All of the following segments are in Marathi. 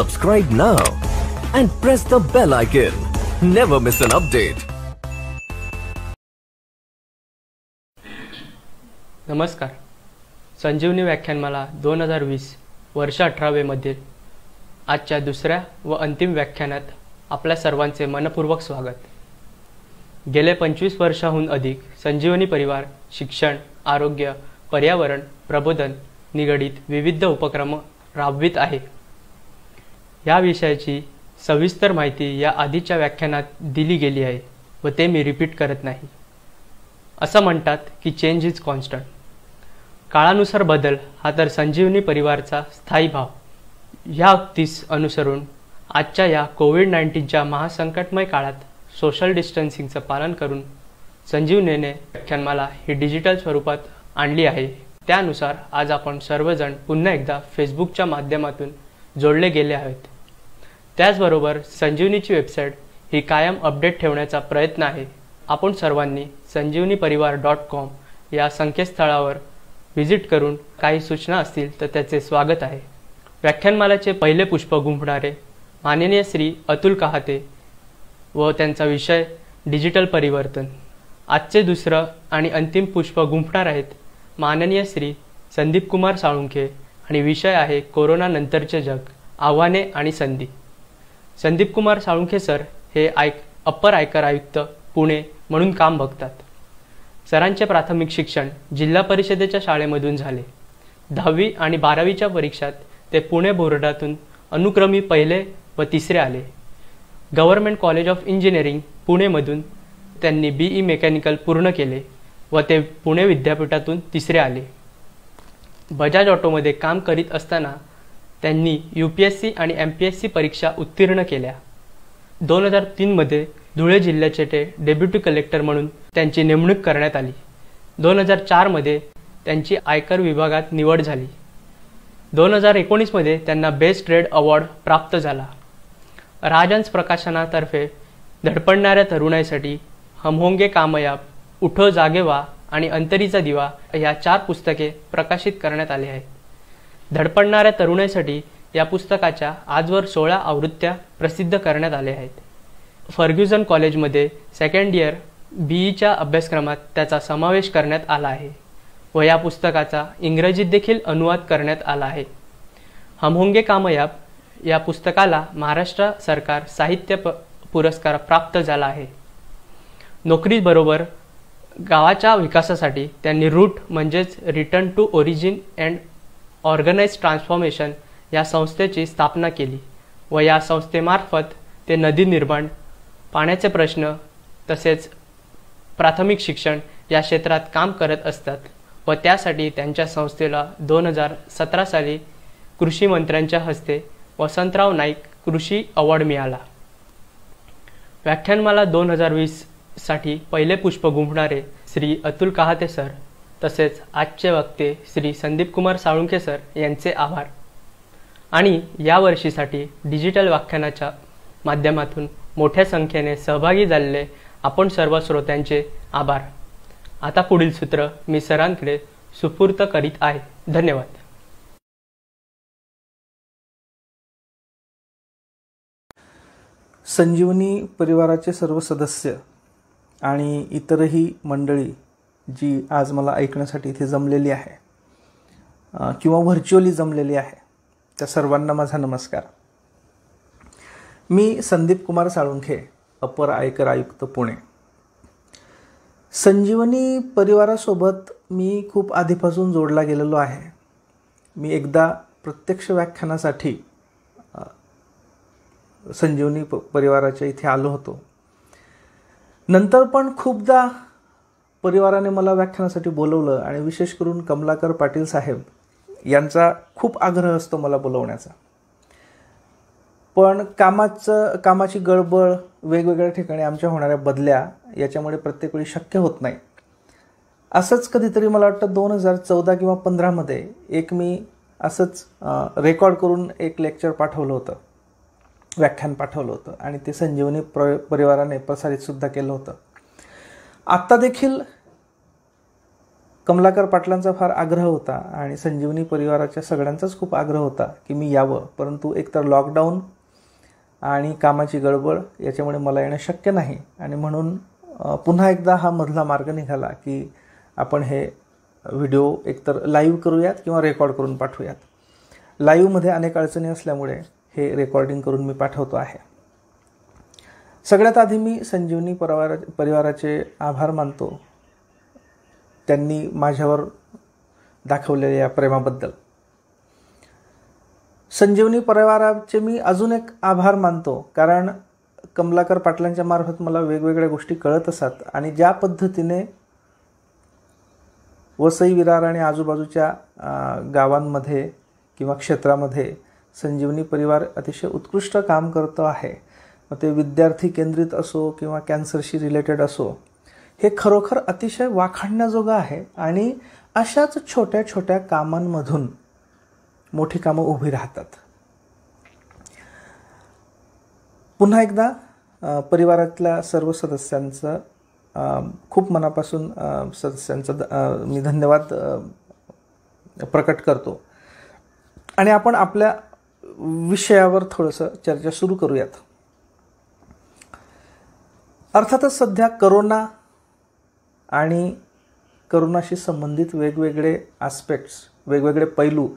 Subscribe now and press the bell icon. Never miss an update. नमस्कार. संजीवनी व्याख्यानमाला 2020 वर्ष 18वे मधील आजच्या दुसऱ्या व अंतिम व्याख्यानात आपल्या सर्वांचे मनपूर्वक स्वागत. गेले 25 वर्षाहून अधिक संजीवनी परिवार शिक्षण, आरोग्य, पर्यावरण, प्रबोधन निगडित विविध उपक्रम राबवित आहे. या विषयाची सविस्तर माहिती या आधीच्या व्याख्यानात दिली गेली आहे व ते मी रिपीट करत नाही. असं म्हणतात की चेंज इज कॉन्स्टंट. काळानुसार बदल हा तर संजीवनी परिवारचा स्थायी भाव. या उक्तीस अनुसरून आजच्या या कोविड-19च्या महासंकटमय काळात सोशल डिस्टन्सिंगचं पालन करून संजीवनीने व्याख्यानमाला ही डिजिटल स्वरूपात आणली आहे. त्यानुसार आज आपण सर्वजण पुन्हा एकदा फेसबुकच्या माध्यमातून जोडले गेले आहेत. त्याचबरोबर संजीवनीची वेबसाईट ही कायम अपडेट ठेवण्याचा प्रयत्न आहे. आपण सर्वांनी sanjeevaniParivar.com या संकेतस्थळावर व्हिजिट करून काही सूचना असतील तर त्याचे स्वागत आहे. व्याख्यानमालाचे पहिले पुष्प गुंफणारे माननीय श्री अतुल कहाते व त्यांचा विषय डिजिटल परिवर्तन. आजचे दुसरं आणि अंतिम पुष्प गुंफणार आहेत माननीय श्री संदीप कुमार साळुंखे आणि विषय आहे कोरोना नंतरचे जग, आव्हाने आणि संधी. संदीप कुमार साळुंखे सर हे अप्पर आयकर आयुक्त पुणे म्हणून काम बघतात. सरांचे प्राथमिक शिक्षण जिल्हा परिषदेच्या शाळेमधून झाले. 10वी आणि 12वीच्या परीक्षात ते पुणे बोर्डातून अनुक्रमी पहिले व तिसरे आले. गव्हर्नमेंट कॉलेज ऑफ इंजिनिअरिंग पुणेमधून त्यांनी BE मेकॅनिकल पूर्ण केले व ते पुणे विद्यापीठातून तिसरे आले. बजाज ऑटोमध्ये काम करीत असताना त्यांनी UPSC आणि MPSC परीक्षा उत्तीर्ण केल्या. 2003 मध्ये धुळे जिल्ह्याचे ते डेप्युटी कलेक्टर म्हणून त्यांची नेमणूक करण्यात आली. 2004 मध्ये त्यांची आयकर विभागात निवड झाली. 2019 मध्ये त्यांना बेस्ट ट्रेड अवॉर्ड प्राप्त झाला. राजहंस प्रकाशनातर्फे धडपडणाऱ्या तरुणाईसाठी हम होंगे कामयाब, उठो जागे व्हा आणि अंतरीचा दिवा या 4 पुस्तके प्रकाशित करण्यात आले आहेत. धडपडणाऱ्या तरुणाईसाठी या पुस्तकाच्या आजवर 16 आवृत्त्या प्रसिद्ध करण्यात आल्या आहेत. फर्ग्युसन कॉलेजमध्ये सेकंड इयर BEच्या अभ्यासक्रमात त्याचा समावेश करण्यात आला आहे व या पुस्तकाचा इंग्रजीत देखील अनुवाद करण्यात आला आहे. हम होंगे कामयाब या पुस्तकाला महाराष्ट्र सरकार साहित्य पुरस्कार प्राप्त झाला आहे. नोकरीबरोबर गावाच्या विकासासाठी त्यांनी रूट म्हणजेच return to origin and organized transformation या संस्थेची स्थापना केली व या संस्थेमार्फत ते नदी निर्माण, पाण्याचे प्रश्न तसेच प्राथमिक शिक्षण या क्षेत्रात काम करत असतात व त्यासाठी त्यांच्या संस्थेला 2017 साली कृषी मंत्र्यांच्या हस्ते वसंतराव नाईक कृषी अवॉर्ड मिळाला. व्याख्यानमाला 2020 साठी पहिले पुष्प गुंफणारे श्री अतुल कहाते सर तसेच आजचे वक्ते श्री संदीप कुमार साळुंखे सर यांचे आभार. आणि या वर्षीसाठी डिजिटल व्याख्यानाच्या माध्यमातून मोठ्या संख्येने सहभागी झालेले आपण सर्व श्रोत्यांचे आभार. आता पुढील सूत्र मी सरांकडे सुपूर्त करीत आहे. धन्यवाद. संजीवनी परिवाराचे सर्व सदस्य आणि इतरही मंडळी जी आज मला ऐकण्यासाठी इथे जमलेली आहे किंवा व्हर्च्युअली जमलेली आहे त्या सर्वांना माझा नमस्कार. मी संदीप कुमार साळुंखे, अपर आयकर आयुक्त पुणे. संजीवनी परिवारासोबत मी खूप आधीपासून जोडला गेलेलो आहे. मी एकदा प्रत्यक्ष व्याख्यानासाठी संजीवनी परिवाराच्या इथे आलो होतो. नंतर पण खूपदा परिवाराने मला व्याख्यानासाठी बोलवलं आणि विशेष करून कमलाकर पाटील साहेब यांचा खूप आग्रह असतो मला बोलवण्याचा. पण कामाची गडबड, वेगवेगळ्या ठिकाणी आमच्या होणाऱ्या बदल्या याच्यामुळे प्रत्येक वेळी शक्य होत नाही. असंच कधीतरी मला वाटतं 2014 किंवा 15 मध्ये एक मी असंच रेकॉर्ड करून एक लेक्चर पाठवलं होतं, व्याख्यान पाठवलं होतं आणि ते संजीवनी परिवाराने प्रसारित सुद्धा केलं होतं. आत्ता देखील कमलाकर पाटलांचा फार आग्रह होता आणि संजीवनी परिवाराच्या सगळ्यांचाच खूप आग्रह होता की मी यावं, परंतु एकतर लॉकडाऊन आणि कामाची गडबड याच्यामुळे मला येणं शक्य नाही. आणि म्हणून पुन्हा एकदा हा मधला मार्ग निघाला की आपण हे व्हिडिओ एकतर लाईव्ह करूयात किंवा रेकॉर्ड करून पाठवूयात. लाईव्हमध्ये अनेक अडचणी असल्यामुळे हे रेकॉर्डिंग करून मी पाठवतो आहे. सगळ्यात आधी मी संजीवनी परिवाराचे आभार मानतो त्यांनी माझ्यावर दाखवलेल्या प्रेमाबद्दल. संजीवनी परिवाराचे मी अजून एक आभार मानतो कारण कमलाकर पाटलांच्या मार्फत मला वेगवेगळ्या गोष्टी कळत असतात आणि ज्या पद्धतीने वसई विरार आणि आजूबाजूच्या गावांमध्ये किंवा क्षेत्रामध्ये संजीवनी परिवार अतिशय उत्कृष्ट काम करतो आहे, मग ते विद्यार्थी केंद्रित असो किंवा कॅन्सरशी रिलेटेड असो, हे खरोखर अतिशय वाखाणण्याजोगं आहे. आणि अशाच छोट्या छोट्या कामांमधून मोठी कामं उभी राहतात. पुन्हा एकदा परिवारातल्या सर्व सदस्यांचं खूप मनापासून सदस्यांचं मी धन्यवाद प्रकट करतो. आणि आपण आपल्या विषयावर थोडंसं चर्चा सुरू करूयात. अर्थातच सध्या करोना आणि करोनाशी संबंधित वेगवेगळे ॲस्पेक्ट्स, वेगवेगळे पैलू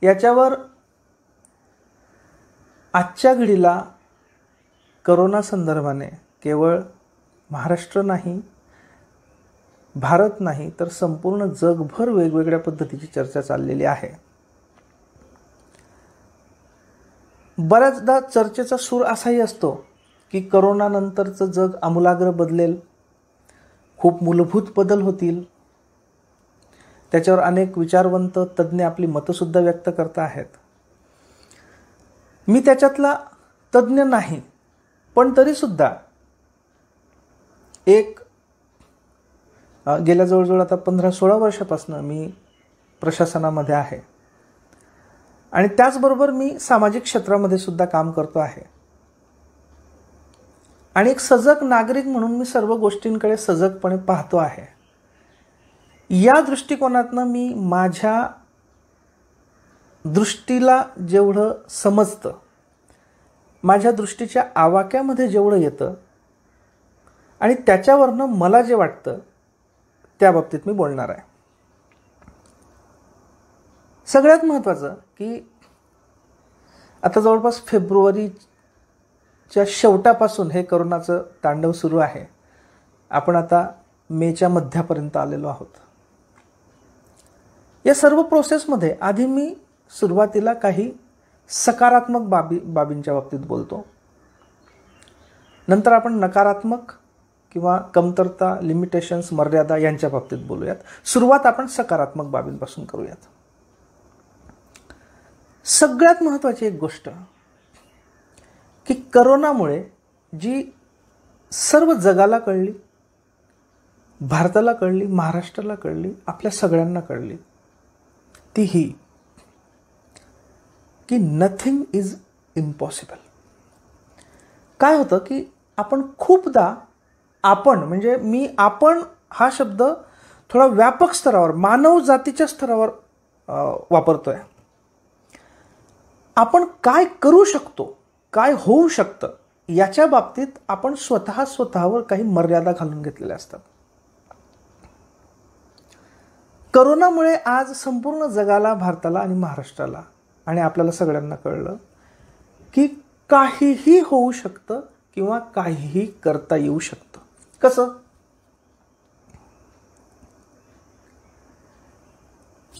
याच्यावर आजच्या घडीला करोना संदर्भाने केवळ महाराष्ट्र नाही, भारत नाही, तर संपूर्ण जगभर वेगवेगळ्या पद्धतीची चर्चा चाललेली आहे. बऱ्याचदा चर्चेचा सूर असाही असतो की करोनानंतरचं जग आमूलाग्र बदलेल, खूप मूलभूत बदल होतील. त्याच्यावर अनेक विचारवंत तज्ज्ञ आपली मतंसुद्धा व्यक्त करत आहेत. मी त्याच्यातला तज्ज्ञ नाही, पण तरीसुद्धा एक गेल्या जवळजवळ आता 15-16 वर्षापासून मी प्रशासनामध्ये आहे आणि त्याचबरोबर मी सामाजिक क्षेत्रामध्ये सुद्धा काम करतो आहे. आणि एक सजग नागरिक म्हणून मी सर्व गोष्टींकडे सजगपणे पाहतो आहे. या दृष्टिकोनातनं मी माझ्या दृष्टीला जेवढं समजतं, माझ्या दृष्टीच्या आवाक्यामध्ये जेवढं येतं आणि त्याच्यावरनं मला जे वाटतं त्या बाबतीत मी बोलणार आहे. सगळ्यात महत्त्वाचं की आता जवळपास फेब्रुवारीच्या शेवटापासून हे करोनाचं तांडव सुरू आहे. आपण आता मेच्या मध्यापर्यंत आलेलो आहोत. या सर्व प्रोसेसमध्ये आधी मी सुरुवातीला काही सकारात्मक बाबींच्या बाबतीत बोलतो, नंतर आपण नकारात्मक किंवा कमतरता, लिमिटेशन्स, मर्यादा यांच्या बाबतीत बोलूयात. सुरुवात आपण सकारात्मक बाबींपासून करूयात. सगळ्यात महत्त्वाची एक गोष्ट की करोनामुळे जी सर्व जगाला कळली, भारताला कळली, महाराष्ट्राला कळली, आपल्या सगळ्यांना कळली, ती ही की नथिंग इज इम्पॉसिबल. काय होतं की आपण खूपदा आपण म्हणजे मी आपण हा शब्द थोडा व्यापक स्तरावर, मानव जातीच्या स्तरावर वापरतोय. आपण काय करू शकतो, काय होऊ शकतं याच्या बाबतीत आपण स्वतःवर काही मर्यादा घालून घेतलेल्या असतात. करोनामुळे आज संपूर्ण जगाला, भारताला आणि महाराष्ट्राला आणि आपल्याला सगळ्यांना कळलं की काहीही होऊ शकतं किंवा काहीही करता येऊ शकतं. कसं?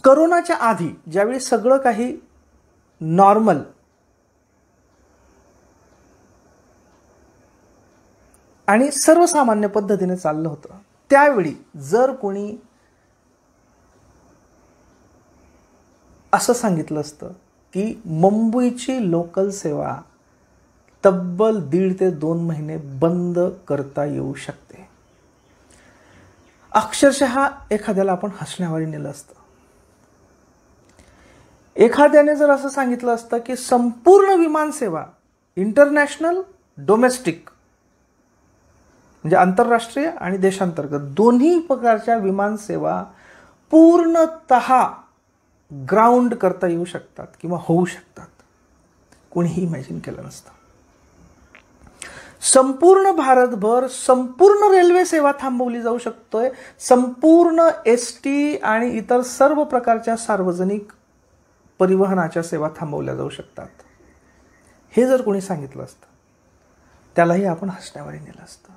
करोनाच्या आधी ज्यावेळी सगळं काही नॉर्मल आणि सर्वसामान्य पद्धतीने चाललं होतं, त्यावेळी जर कोणी असं सांगितलं असतं की मुंबईची लोकल सेवा तब्बल 1.5 ते 2 महिने बंद करता येऊ शकते, अक्षरशः एखाद्याला आपण हसण्यावारी नेलं असतं. एखाद्याने जर असं सांगितलं असतं की संपूर्ण विमानसेवा, इंटरनॅशनल, डोमेस्टिक म्हणजे आंतरराष्ट्रीय आणि देशांतर्गत दोन्ही प्रकारच्या विमानसेवा पूर्णतः ग्राउंड करता येऊ शकतात किंवा होऊ शकतात, कोणीही इमॅजिन केलं नसतं. संपूर्ण भारतभर संपूर्ण रेल्वे सेवा थांबवली जाऊ शकतोय, संपूर्ण ST आणि इतर सर्व प्रकारच्या सार्वजनिक परिवहनाच्या सेवा थांबवल्या जाऊ शकतात. हे जर कोणी सांगितलं असतं त्यालाही आपण हसण्यावारे नेलं असतं.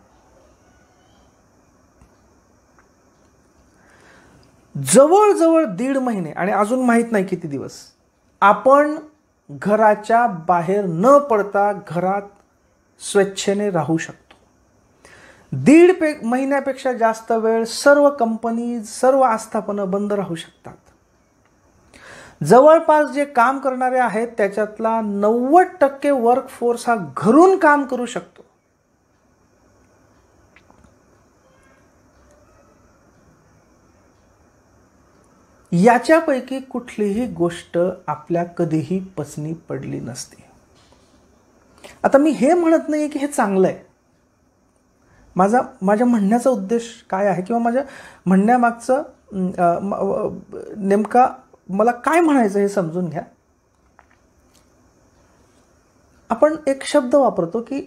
जवळजवळ 1.5 महिने आणि अजून माहीत नाही किती दिवस आपण घराच्या बाहेर न पडता घरात स्वेच्छेने राहू शकतो. 1.5 महिन्यापेक्षा जास्त वेळ सर्व कंपनी, सर्व आस्थापनं बंद राहू शकतात. जवळपास जे काम करणारे आहेत त्याच्यातला 90% वर्कफोर्स हा घरून काम करू शकतो. याच्यापैकी कुठलीही गोष्ट आपल्या कधीही पचनी पडली नसती. आता मी हे म्हणत नाही की हे चांगलं आहे. माझ्या म्हणण्याचा उद्देश काय आहे किंवा माझ्या म्हणण्यामागचं नेमका मला काय म्हणायचं हे समजून घ्या. आपण एक शब्द वापरतो की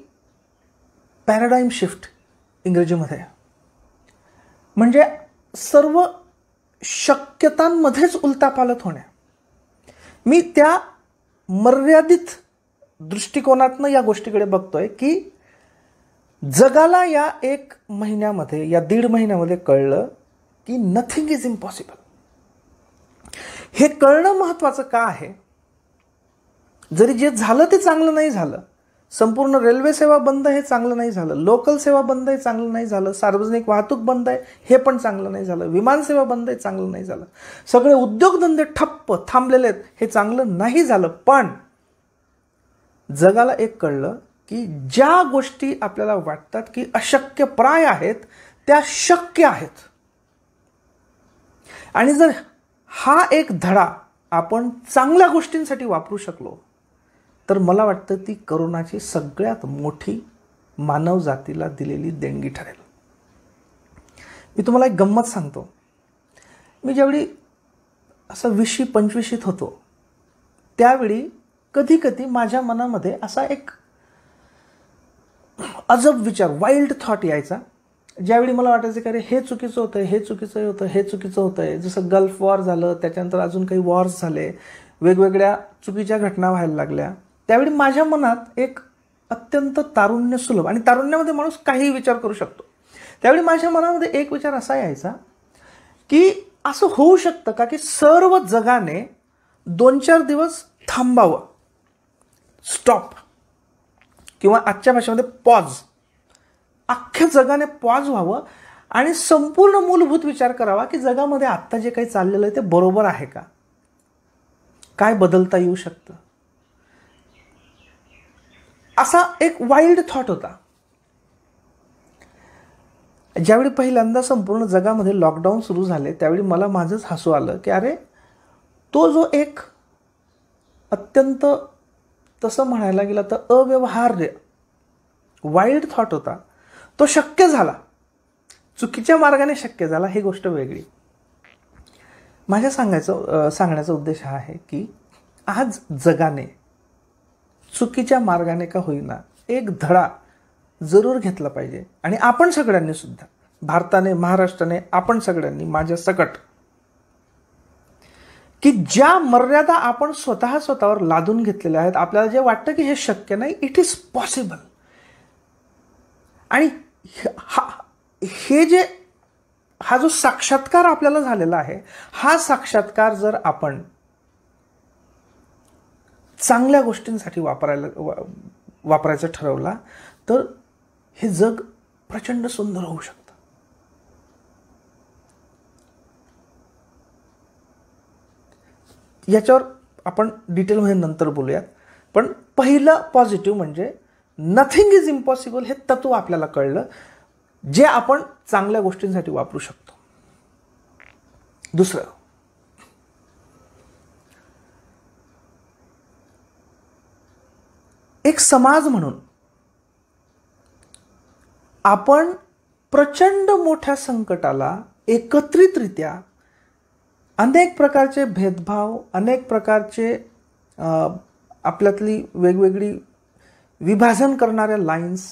पॅराडाईम शिफ्ट इंग्रजीमध्ये, म्हणजे सर्व शक्यतांमध्येच उलटापालट होण्या. मी त्या मर्यादित दृष्टिकोनातनं या गोष्टीकडे बघतोय की जगाला या 1 महिन्यामध्ये, या 1.5 महिन्यामध्ये कळलं की नथिंग इज इम्पॉसिबल. हे कळणं महत्वाचं का आहे? जरी जे झालं ते चांगलं नाही झालं, संपूर्ण रेल्वे सेवा बंद हे चांगलं नाही झालं, लोकल सेवा बंद हे चांगलं नाही झालं, सार्वजनिक वाहतूक बंद आहे हे पण चांगलं नाही झालं, विमान सेवा बंद आहे चांगलं नाही झालं, सगळे उद्योगधंदे ठप्प थांबलेले आहेत हे चांगलं नाही झालं. पण जगाला एक कळलं की ज्या गोष्टी आपल्याला वाटतात की अशक्यप्राय आहेत त्या शक्य आहेत. आणि जर हा एक धडा आपण चांगल्या गोष्टींसाठी वापरू शकलो तर मला वाटतं ती करोनाची सगळ्यात मोठी मानव जातीला दिलेली देणगी ठरेल. मी तुम्हाला एक गंमत सांगतो. मी ज्यावेळी असं 20-25 होतो त्यावेळी कधी कधी माझ्या मनामध्ये असा एक अजब विचार, वाईल्ड थॉट यायचा, ज्यावेळी मला वाटायचं की अरे हे चुकीचं होतंय, हे चुकीचं होतं, हे चुकीचं होतंय. जसं गल्फ वॉर झालं, त्याच्यानंतर अजून काही वॉर्स झाले, वेगवेगळ्या चुकीच्या घटना व्हायला लागल्या. त्यावेळी माझ्या मनात एक अत्यंत तारुण्य सुलभ, आणि तारुण्यामध्ये माणूस काहीही विचार करू शकतो, त्यावेळी माझ्या मनामध्ये एक विचार असा यायचा की असं होऊ शकतं का की सर्व जगाने 2-4 दिवस थांबावं, स्टॉप, किंवा आजच्या भाषेमध्ये पॉज, अख्ख्या जगाने पॉज व्हावं आणि संपूर्ण मूलभूत विचार करावा की जगामध्ये आत्ता जे काही चाललेलं आहे ते बरोबर आहे का, काय बदलता येऊ शकतं. असा एक वाईल्ड थॉट होता. ज्यावेळी पहिल्यांदा संपूर्ण जगामध्ये लॉकडाऊन सुरू झाले त्यावेळी मला माझंच हसू आलं की अरे तो जो एक अत्यंत, तसं म्हणायला गेलं तर अव्यवहार्य वाईल्ड थॉट होता, तो शक्य झाला, चुकीच्या मार्गाने शक्य झाला, ही गोष्ट वेगळी. माझ्या सांगण्याचा उद्देश हा आहे की आज जगाने चुकीच्या मार्गाने का होईना एक धडा जरूर घेतला पाहिजे. आणि आपण सगळ्यांनी सुद्धा, भारताने, महाराष्ट्राने, आपण सगळ्यांनी माझ्या सकट, की ज्या मर्यादा आपण स्वतःवर लादून घेतलेल्या आहेत, आपल्याला जे वाटतं की हे शक्य नाही, इट इज पॉसिबल. आणि हा जो साक्षात्कार आपल्याला झालेला आहे, हा साक्षात्कार जर आपण चांगल्या गोष्टींसाठी वापरायचं ठरवला तर हे जग प्रचंड सुंदर होऊ शकतं. याच्यावर आपण डिटेलमध्ये नंतर बोलूयात. पण पहिलं पॉझिटिव्ह म्हणजे नथिंग इज इम्पॉसिबल हे तत्व आपल्याला कळलं, जे आपण चांगल्या गोष्टींसाठी वापरू शकतो. दुसरं, एक समाज म्हणून आपण प्रचंड मोठ्या संकटाला एकत्रितरित्या अनेक प्रकारचे भेदभाव, अनेक प्रकारचे आपल्यातली वेगवेगळी विभाजन करणाऱ्या लाईन्स,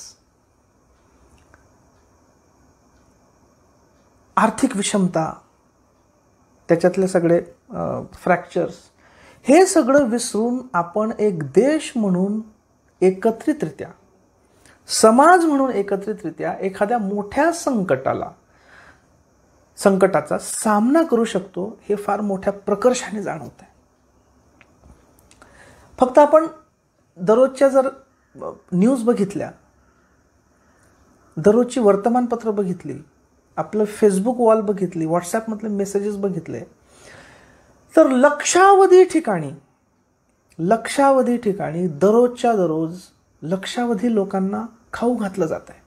आर्थिक विषमता, त्याच्यातले सगळे फ्रॅक्चर्स, हे सगळं विसरून आपण एक देश म्हणून एकत्रितरित्या, समाज म्हणून एकत्रितरित्या एखाद्या मोठ्या संकटाचा सामना करू शकतो, हे फार मोठ्या प्रकर्षाने जाणवत आहे. फक्त आपण दररोजच्या जर न्यूज बघितल्या, दररोजची वर्तमानपत्र बघितली, आपलं फेसबुक वॉल बघितली, व्हॉट्सॲपमधले मेसेजेस बघितले, तर लक्षावधी ठिकाणी दररोजच्या दररोज लक्षावधी लोकांना खाऊ घातलं जात आहे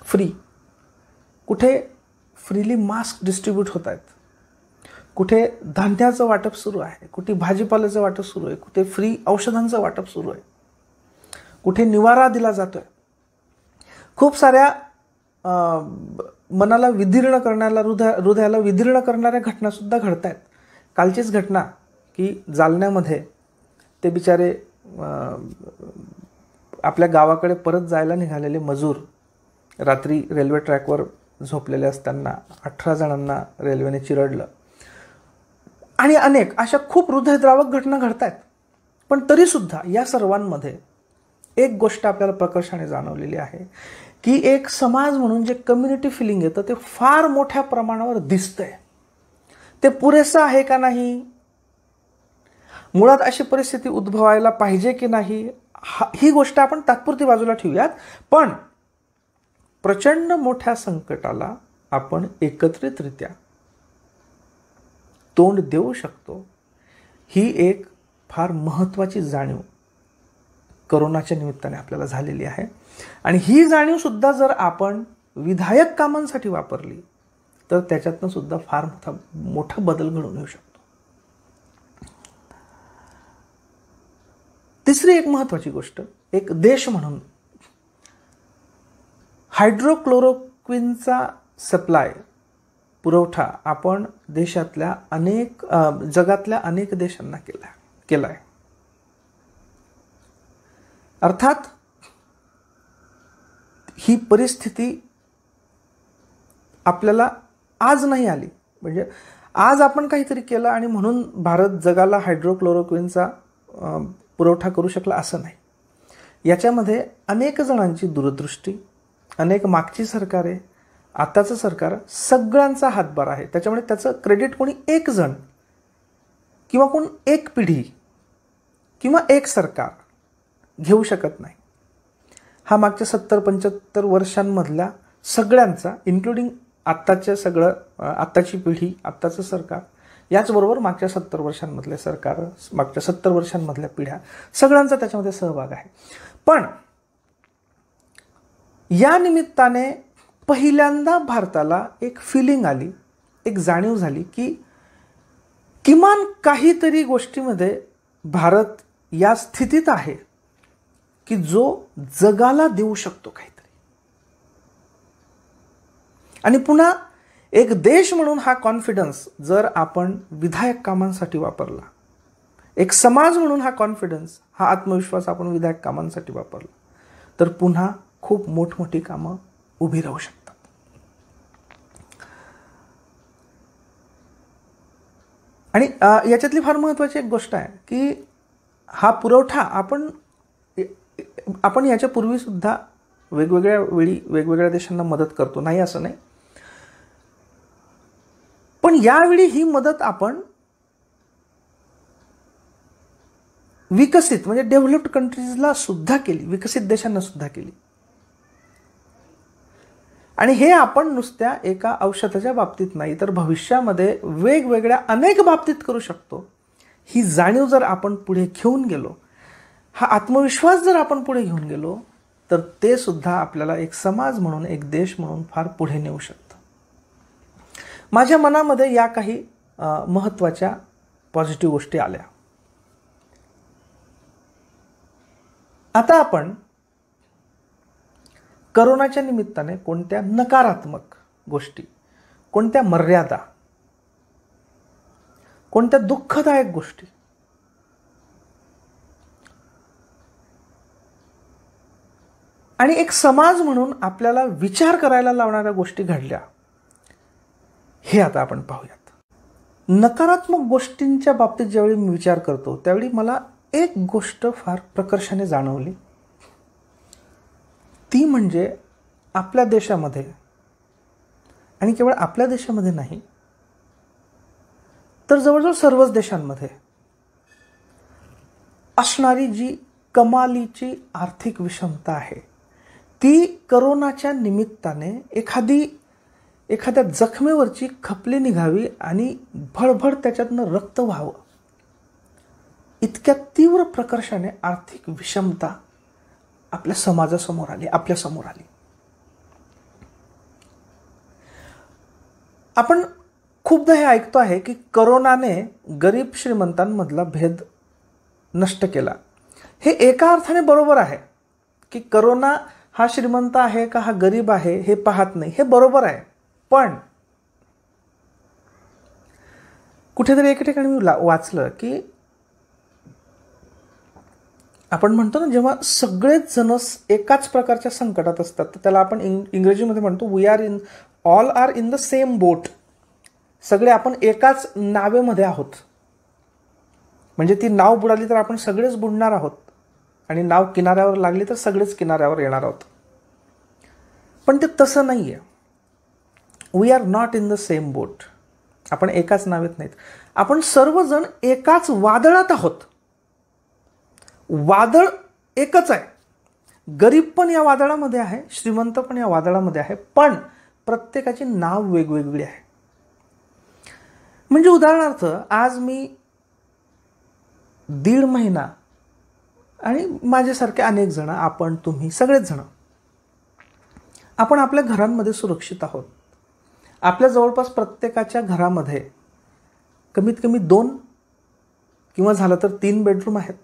फ्री. कुठे फ्रीली मास्क डिस्ट्रीब्यूट होत आहेत, कुठे धान्याचं वाटप सुरू आहे, कुठे भाजीपाल्याचं वाटप सुरू आहे, कुठे फ्री औषधांचं वाटप सुरू आहे, कुठे निवारा दिला जातोय. खूप साऱ्या मनाला विदीर्ण करण्याला, हृदयाला विदीर्ण करणाऱ्या घटनासुद्धा घडत आहेत. कालचीच घटना की जालन्यामध्ये ते बिचारे आपल्या गावाकडे परत जायला निघालेले मजूर रात्री रेल्वे ट्रॅकवर झोपलेले असताना 18 जणांना रेल्वेने चिरडलं, आणि अनेक अशा खूप हृदयद्रावक घटना घडत आहेत. पण तरीसुद्धा या सर्वांमध्ये एक गोष्ट आपल्याला प्रकर्षाने जाणवलेली आहे की एक समाज म्हणून जे कम्युनिटी फिलिंग येतं ते फार मोठ्या प्रमाणावर दिसतंय. ते पुरेसं आहे का नाही, मुळात अशी परिस्थिती उद्भवायला पाहिजे की नाही, ही गोष्ट आपण तात्पुरती बाजूला ठेवूयात. पण प्रचंड मोठ्या संकटाला आपण एकत्रितरित्या तोंड देऊ शकतो, ही एक फार महत्त्वाची जाणीव करोनाच्या निमित्ताने आपल्याला झालेली आहे. आणि ही जाणीव सुद्धा जर आपण विधायक कामांसाठी वापरली तर त्याच्यातनं सुद्धा फार मोठा बदल घडून येऊ शकतो. तिसरी एक महत्त्वाची गोष्ट, एक देश म्हणून हायड्रोक्लोरोक्विनचा सप्लाय, पुरवठा आपण देशातल्या जगातल्या अनेक देशांना केलाय. अर्थात ही परिस्थिती आपल्याला आज नाही आली, म्हणजे आज आपण काहीतरी केलं आणि म्हणून भारत जगाला हायड्रोक्लोरोक्विनचा पुरवठा करू शकला असं नाही. याच्यामध्ये अनेक जणांची दूरदृष्टी, अनेक मागची सरकारे, आताचं सरकार, सगळ्यांचा हातभार आहे. त्याच्यामुळे त्याचं क्रेडिट कोणी एक जण किंवा कोण एक पिढी किंवा एक सरकार घेऊ शकत नाही. हा मागच्या 70-75 वर्षांमधल्या सगळ्यांचा, इन्क्लुडिंग आत्ताची पिढी, आत्ताचं सरकार, याचबरोबर मागच्या 70 वर्षांमधले सरकार, मागच्या 70 वर्षांमधल्या पिढ्या, सगळ्यांचा त्याच्यामध्ये सहभाग आहे. पण या निमित्ताने पहिल्यांदा भारताला एक फिलिंग आली, एक जाणीव झाली की किमान काहीतरी गोष्टीमध्ये भारत या स्थितीत आहे की जो जगाला देऊ शकतो काहीतरी. आणि पुन्हा एक देश म्हणून हा कॉन्फिडन्स जर आपण विधायक कामांसाठी वापरला, एक समाज म्हणून हा कॉन्फिडन्स, हा आत्मविश्वास आपण विधायक कामांसाठी वापरला, तर पुन्हा खूप मोठमोठी कामं उभी राहू शकतात. आणि याच्यातली फार महत्त्वाची एक गोष्ट आहे की हा पुरवठा आपण याच्यापूर्वी सुद्धा वेगवेगळ्या वेळी वेगवेगळ्या देशांना मदत करतो, नाही असं नाही. पण यावेळी ही मदत आपण विकसित, म्हणजे डेव्हलप्ड कंट्रीजला सुद्धा केली, विकसित देशांना सुद्धा केली. आणि हे आपण नुसत्या एका औषधाच्या बाबतीत नाही तर भविष्यामध्ये वेगवेगळ्या अनेक बाबतीत करू शकतो. ही जाणीव जर आपण पुढे घेऊन गेलो, हा आत्मविश्वास जर आपण पुढे घेऊन गेलो, तर ते सुद्धा आपल्याला एक समाज म्हणून, एक देश म्हणून फार पुढे नेऊ शकतं. माझ्या मनामध्ये या काही महत्त्वाच्या पॉझिटिव्ह गोष्टी आल्या. आता आपण करोनाच्या निमित्ताने कोणत्या नकारात्मक गोष्टी, कोणत्या मर्यादा कोणत्या दुःखदायक गोष्टी. आणि एक समाज म्हणून आपल्याला विचार करायला लावणाऱ्या गोष्टी घडल्या, हे आता आपण पाहूयात. नकारात्मक गोष्टींच्या बाबतीत ज्यावेळी मी विचार करतो त्यावेळी मला एक गोष्ट फार प्रकर्षाने जाणवली. ती म्हणजे आपल्या देशामध्ये, आणि केवळ आपल्या देशामध्ये नाही तर जवळजवळ सर्वच देशांमध्ये असणारी जी कमालीची आर्थिक विषमता आहे, ती करोनाच्या निमित्ताने एखाद्या जखमेवरची खपली निघावी आणि भडभड त्याच्यातनं रक्त व्हावं, इतक्या तीव्र प्रकर्षाने आर्थिक विषमता आपल्या समाजासमोर आली, आपल्या समोर आली. आपण खूपदा हे ऐकतो आहे की करोनाने गरीब श्रीमंतांमधला भेद नष्ट केला. हे एका अर्थाने बरोबर आहे की करोना हा श्रीमंत आहे का हा गरीब आहे हे पाहत नाही, हे बरोबर आहे. पण कुठेतरी एका ठिकाणी मी वाचलं की आपण म्हणतो ना, जेव्हा सगळेच जण एकाच प्रकारच्या संकटात असतात तर त्याला आपण इंग्रजीमध्ये म्हणतो all are in the same boat. सगळे आपण एकाच नावेमध्ये आहोत. म्हणजे ती नाव बुडाली तर आपण सगळेच बुडणार आहोत, आणि नाव किनाऱ्यावर लागली तर सगळेच किनाऱ्यावर येणार आहोत. पण ते तसं नाही आहे. We are not in the same boat. आपण एकाच नावेत नाहीत. आपण सर्वजण एकाच वादळात आहोत. वादळ एकच आहे. गरीब पण या वादळामध्ये आहे, श्रीमंत पण या वादळामध्ये आहे, पण प्रत्येकाची नाव वेगवेगळी आहे. म्हणजे उदाहरणार्थ आज मी 1.5 महिना, आणि माझ्यासारखे अनेक जण, आपण तुम्ही सगळेच जण, आपण आपल्या घरांमध्ये सुरक्षित आहोत. आपल्या जवळपास प्रत्येकाच्या घरामध्ये कमीत कमी 2 किंवा झालं तर 3 बेडरूम आहेत.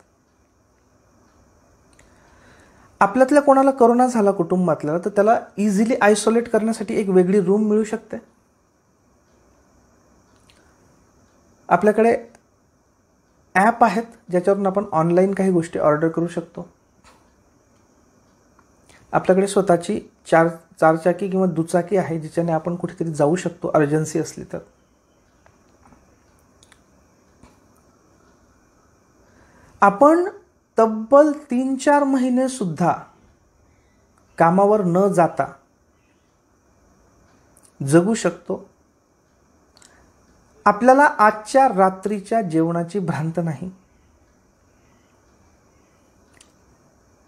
आपल्यातल्या कोणाला कोरोना झाला कुटुंबातल्या तर त्याला इझिली आयसोलेट करण्यासाठी एक वेगळी रूम मिळू शकते. आपल्याकडे ॲप आहेत ज्याच्यावरून आपण ऑनलाईन काही गोष्टी ऑर्डर करू शकतो. आपल्याकडे स्वतःची चारचाकी किंवा दुचाकी आहे जिच्याने आपण कुठेतरी जाऊ शकतो अर्जन्सी असली तर. आपण तब्बल 3-4 महिने सुद्धा कामावर न जाता जगू शकतो. आपल्याला आजच्या रात्रीच्या जेवणाची भ्रांत नाही.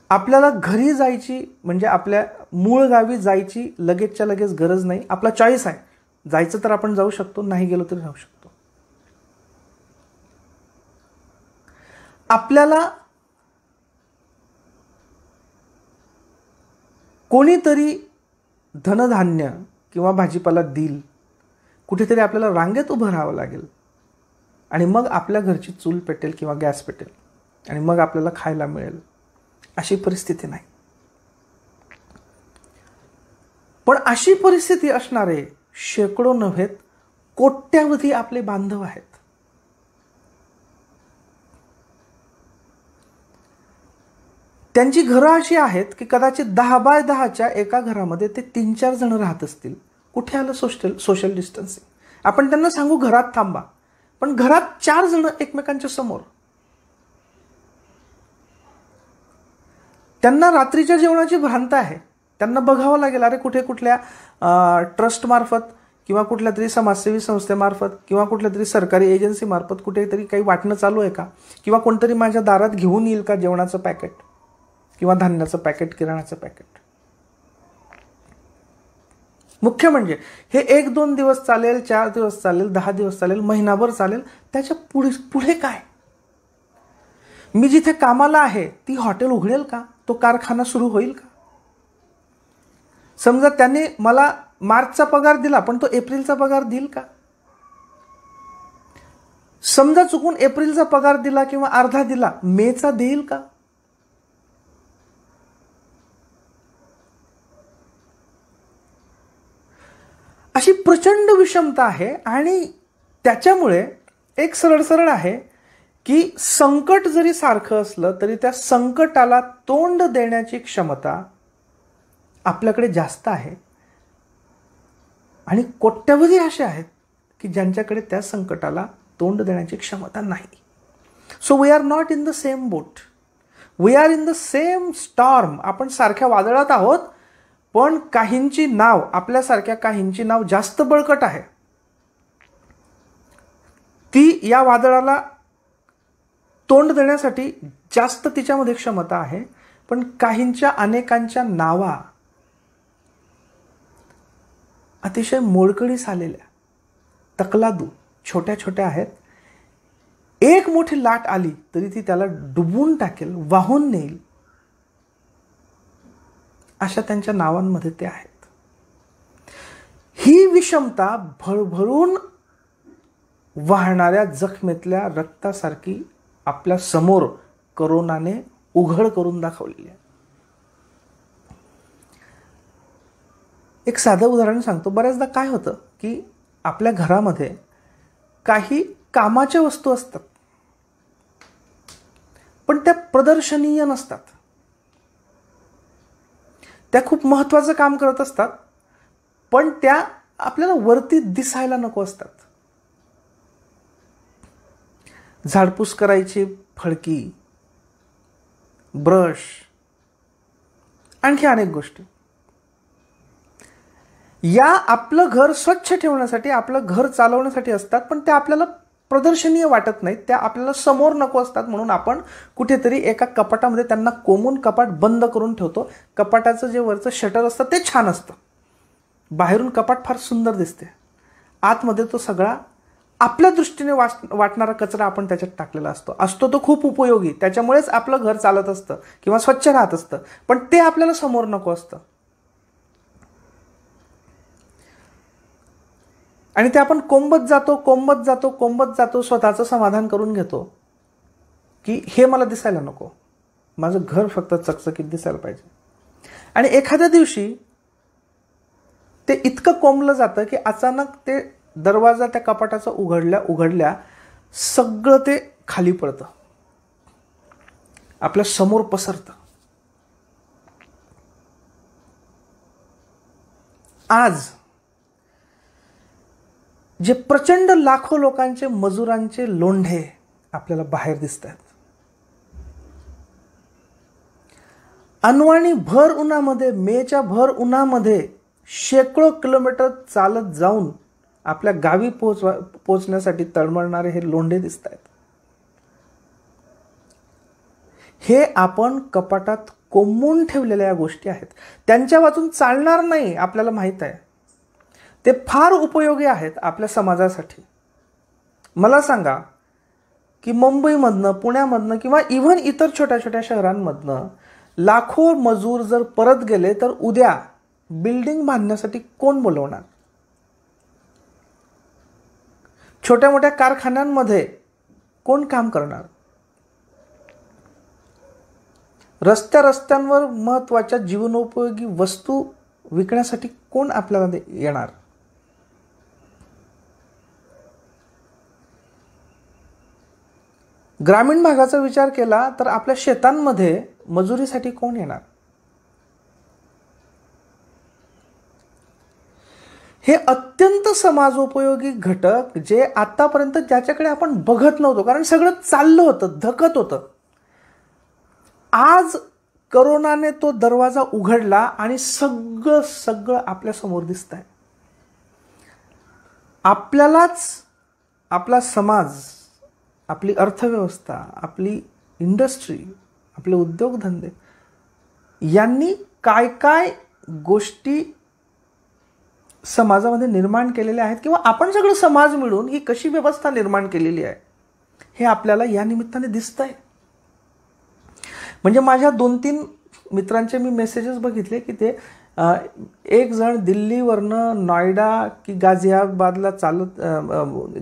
आपल्याला घरी जायची म्हणजे आपल्या मूळ गावी जायची लगेचच्या लगेच गरज नाही. आपला चॉईस आहे. जायचं तर आपण जाऊ शकतो, नाही गेलो तरी राहू शकतो. आपल्याला कोणीतरी धनधान्य किंवा भाजीपाला देईल, कुठेतरी आपल्याला रांगेत उभं राहावं लागेल, आणि मग आपल्या घरची चूल पेटेल किंवा गॅस पेटेल, आणि मग आपल्याला खायला मिळेल, अशी परिस्थिती नाही. पण अशी परिस्थिती असणारे शेकडो नव्हेत कोट्यावधी आपले बांधव आहेत. त्यांची घरं अशी आहेत की कदाचित 10 बाय 10च्या एका घरामध्ये ते 3-4 जण राहत असतील. कुठे आलं सोशल डिस्टन्सिंग? आपण त्यांना सांगू घरात थांबा, पण घरात 4 जण एकमेकांच्या समोर. त्यांना रात्रीच्या जेवणाची भ्रांत आहे. त्यांना बघावं लागेल, अरे कुठल्या ट्रस्ट मार्फत किंवा कुठल्या तरी समाजसेवी संस्थेमार्फत किंवा कुठल्या तरी सरकारी एजन्सी मार्फत कुठेतरी काही वाटणं चालू आहे का, किंवा कोणतरी माझ्या दारात घेऊन येईल का जेवणाचं पॅकेट किंवा धान्याचं पॅकेट, किराणाचं पॅकेट. मुख्य म्हणजे हे 1-2 दिवस चालेल, 4 दिवस चालेल, 10 दिवस चालेल, महिनाभर चालेल, त्याच्या पुढे काय? मी जिथे कामाला आहे ती हॉटेल उघडेल का? तो कारखाना सुरू होईल का? समजा त्याने मला मार्चचा पगार दिला पण तो एप्रिलचा पगार देईल का? समजा चुकून एप्रिलचा पगार दिला किंवा अर्धा दिला, मेचा देईल का? अशी प्रचंड विषमता आहे. आणि त्याच्यामुळे एक सरळ सरळ आहे की संकट जरी सारखं असलं तरी त्या संकटाला तोंड देण्याची क्षमता आपल्याकडे जास्त आहे आणि कोट्यवधी असे आहेत की ज्यांच्याकडे त्या संकटाला तोंड देण्याची क्षमता नाही. So we are not in the same boat, we are in the same storm. आपण सारख्या वादळात आहोत, पण काहींची नाव, आपल्यासारख्या काहींची नाव जास्त बळकट आहे. ती या वादळाला तोंड देण्यासाठी जास्त तिच्यामध्ये क्षमता आहे, पण काहींच्या अनेकांच्या नावा अतिशय मोडकळीस आलेल्या, तकलादू, छोट्या छोट्या आहेत. एक मोठी लाट आली तरी ती त्याला डुबवून टाकेल, वाहून नेईल, अशा त्यांच्या नावांमध्ये ते आहेत. ही विषमता भरभरून वाहणाऱ्या जखमेतल्या रक्तासारखी आपल्या समोर करोनाने उघड करून दाखवलेली आहे. एक साधं उदाहरण सांगतो. बऱ्याचदा काय होतं की आपल्या घरामध्ये काही कामाच्या वस्तू असतात, पण त्या प्रदर्शनीय नसतात. त्या खूप महत्त्वाचं काम करत असतात, पण त्या आपल्याला वरती दिसायला नको असतात. झाडपूस करायची फळकी, ब्रश, आणखी अनेक गोष्टी या आपलं घर स्वच्छ ठेवण्यासाठी, आपलं घर चालवण्यासाठी असतात, पण त्या आपल्याला प्रदर्शनीय वाटत नाहीत, त्या आपल्याला समोर नको असतात. म्हणून आपण कुठेतरी एका कपाटामध्ये त्यांना कोंबून कपाट बंद करून ठेवतो. कपाटाचं जे वरचं शटर असतं ते छान असतं, बाहेरून कपाट फार सुंदर दिसते, आतमध्ये तो सगळा आपल्या दृष्टीने वाटणारा कचरा आपण त्याच्यात टाकलेला असतो तो खूप उपयोगी, त्याच्यामुळेच आपलं घर चालत असतं किंवा स्वच्छ राहत असतं, पण ते आपल्याला समोर नको असतं. आणि ते आपण कोंबत जातो, स्वतःचं समाधान करून घेतो की हे मला दिसायला नको, माझं घर फक्त चकचकीत दिसायला पाहिजे. आणि एखाद्या दिवशी ते इतकं कोंबलं जातं की अचानक ते दरवाजा त्या कपाटाचा उघडल्या सगळं ते खाली पडतं, आपल्या समोर पसरतं. आज जे प्रचंड लाखो लोकांचे, मजुरांचे लोंढे आपल्याला बाहेर दिसत आहेत, अनवाणी भर उन्हामध्ये, मेच्या भर उन्हामध्ये शेकडो किलोमीटर चालत जाऊन आपल्या गावी पोचण्यासाठी तळमळणारे हे लोंढे दिसत आहेत. हे आपण कपाटात कोंबून ठेवलेल्या या गोष्टी आहेत. त्यांच्या वाचून चालणार नाही, आपल्याला माहित आहे. ते फार उपयोगी आहेत आपल्या समाजासाठी. मला सांगा की मुंबईमधनं, पुण्यामधनं किंवा इव्हन इतर छोट्या छोट्या शहरांमधनं लाखो मजूर जर परत गेले तर उद्या बिल्डिंग बांधण्यासाठी कोण बोलवणार? छोट्या मोठ्या कारखान्यांमध्ये कोण काम करणार? रस्त्यांवर महत्त्वाच्या जीवनोपयोगी वस्तू विकण्यासाठी कोण आपल्याला येणार? ग्रामीण भागाचा विचार केला तर आपल्या शेतांमध्ये मजुरीसाठी कोण येणार? हे अत्यंत समाजोपयोगी घटक जे आतापर्यंत ज्याच्याकडे आपण बघत नव्हतो, कारण सगळं चाललं होतं, धकत होतं. आज करोनाने तो दरवाजा उघडला आणि सगळं आपल्या समोर दिसतंय. आपल्यालाच आपला समाज, आपली अर्थव्यवस्था, आपली इंडस्ट्री, आपले उद्योगधंदे यांनी काय काय गोष्टी समाजामध्ये निर्माण केलेल्या आहेत किंवा आपण सगळं समाज मिळून ही कशी व्यवस्था निर्माण केलेली आहे हे आपल्याला या निमित्ताने दिसतंय. म्हणजे माझ्या 2-3 मित्रांचे मी मेसेजेस बघितले की ते एक जण दिल्लीवरनं नॉयडा की गाझियाबादला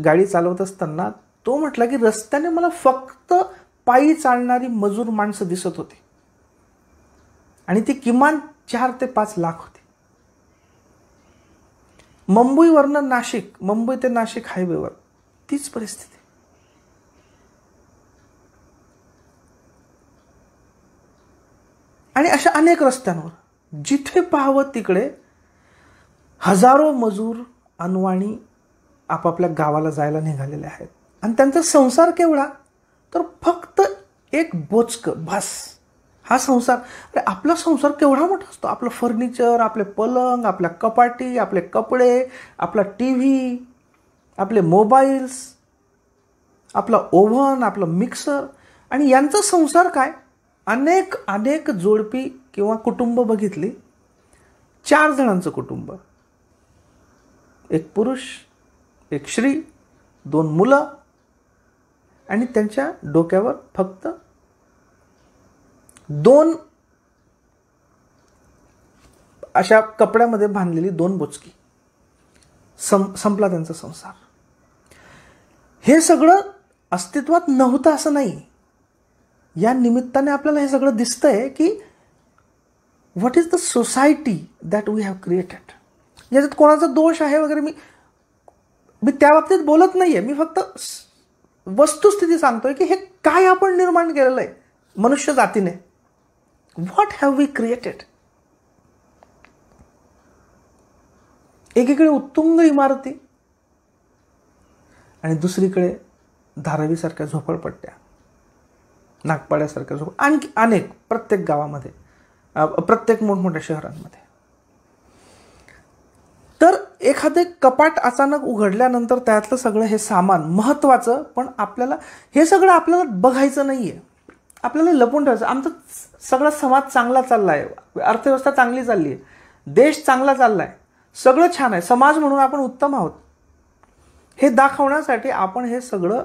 गाडी चालवत असताना तो म्हटला की रस्त्याने मला फक्त पायी चालणारी मजूर माणसं दिसत होती आणि ती किमान 4 ते 5 लाख होती. मुंबई ते नाशिक हायवेवर तीच परिस्थिती. आणि अशा अनेक रस्त्यांवर जिथे पाहावं तिकडे हजारो मजूर अनवाणी आपापल्या गावाला जायला निघालेले आहेत. आणि त्यांचा संसार केवढा, तर फक्त एक बोचकं भास हा संसार. अरे आपला संसार केवढा मोठा असतो. आपलं फर्निचर, आपले पलंग, आपल्या कपाटी, आपले कपडे, आपला TV, आपले मोबाईल्स, आपला ओव्हन, आपलं मिक्सर. आणि यांचा संसार काय, अनेक अनेक जोडपी किंवा कुटुंब बघितली. 4 जणांचं कुटुंब, एक पुरुष, एक स्त्री, 2 मुलं आणि त्यांच्या डोक्यावर फक्त 2 अशा कपड्यामध्ये बांधलेली 2 बोचकी. संपला त्यांचा संसार. हे सगळं अस्तित्वात नव्हतं असं नाही. या निमित्ताने आपल्याला हे सगळं दिसतंय की what is the society that we have created. याच्यात कोणाचा दोष आहे वगैरे मी त्या बाबतीत बोलत नाहीये. मी फक्त वस्तुस्थिती सांगतोय की हे काय आपण निर्माण केलेलं आहे मनुष्य जातीने. What have we created. एकीकडे उत्तुंग इमारती आणि दुसरीकडे धारावीसारख्या झोपडपट्ट्या, नागपाड्यासारख्या आणखी अनेक प्रत्येक गावामध्ये, प्रत्येक मोठमोठ्या शहरांमध्ये. तर एखादे कपाट अचानक उघडल्यानंतर त्यातलं सगळं हे सामान महत्त्वाचं, पण आपल्याला हे सगळं आपल्याला बघायचं नाहीये. आपल्याला लपून ठेवायचं. आमचा सगळा समाज चांगला चालला आहे, अर्थव्यवस्था चांगली चालली आहे, देश चांगला चालला आहे, सगळं छान आहे, समाज म्हणून आपण उत्तम आहोत, हे दाखवण्यासाठी आपण हे सगळं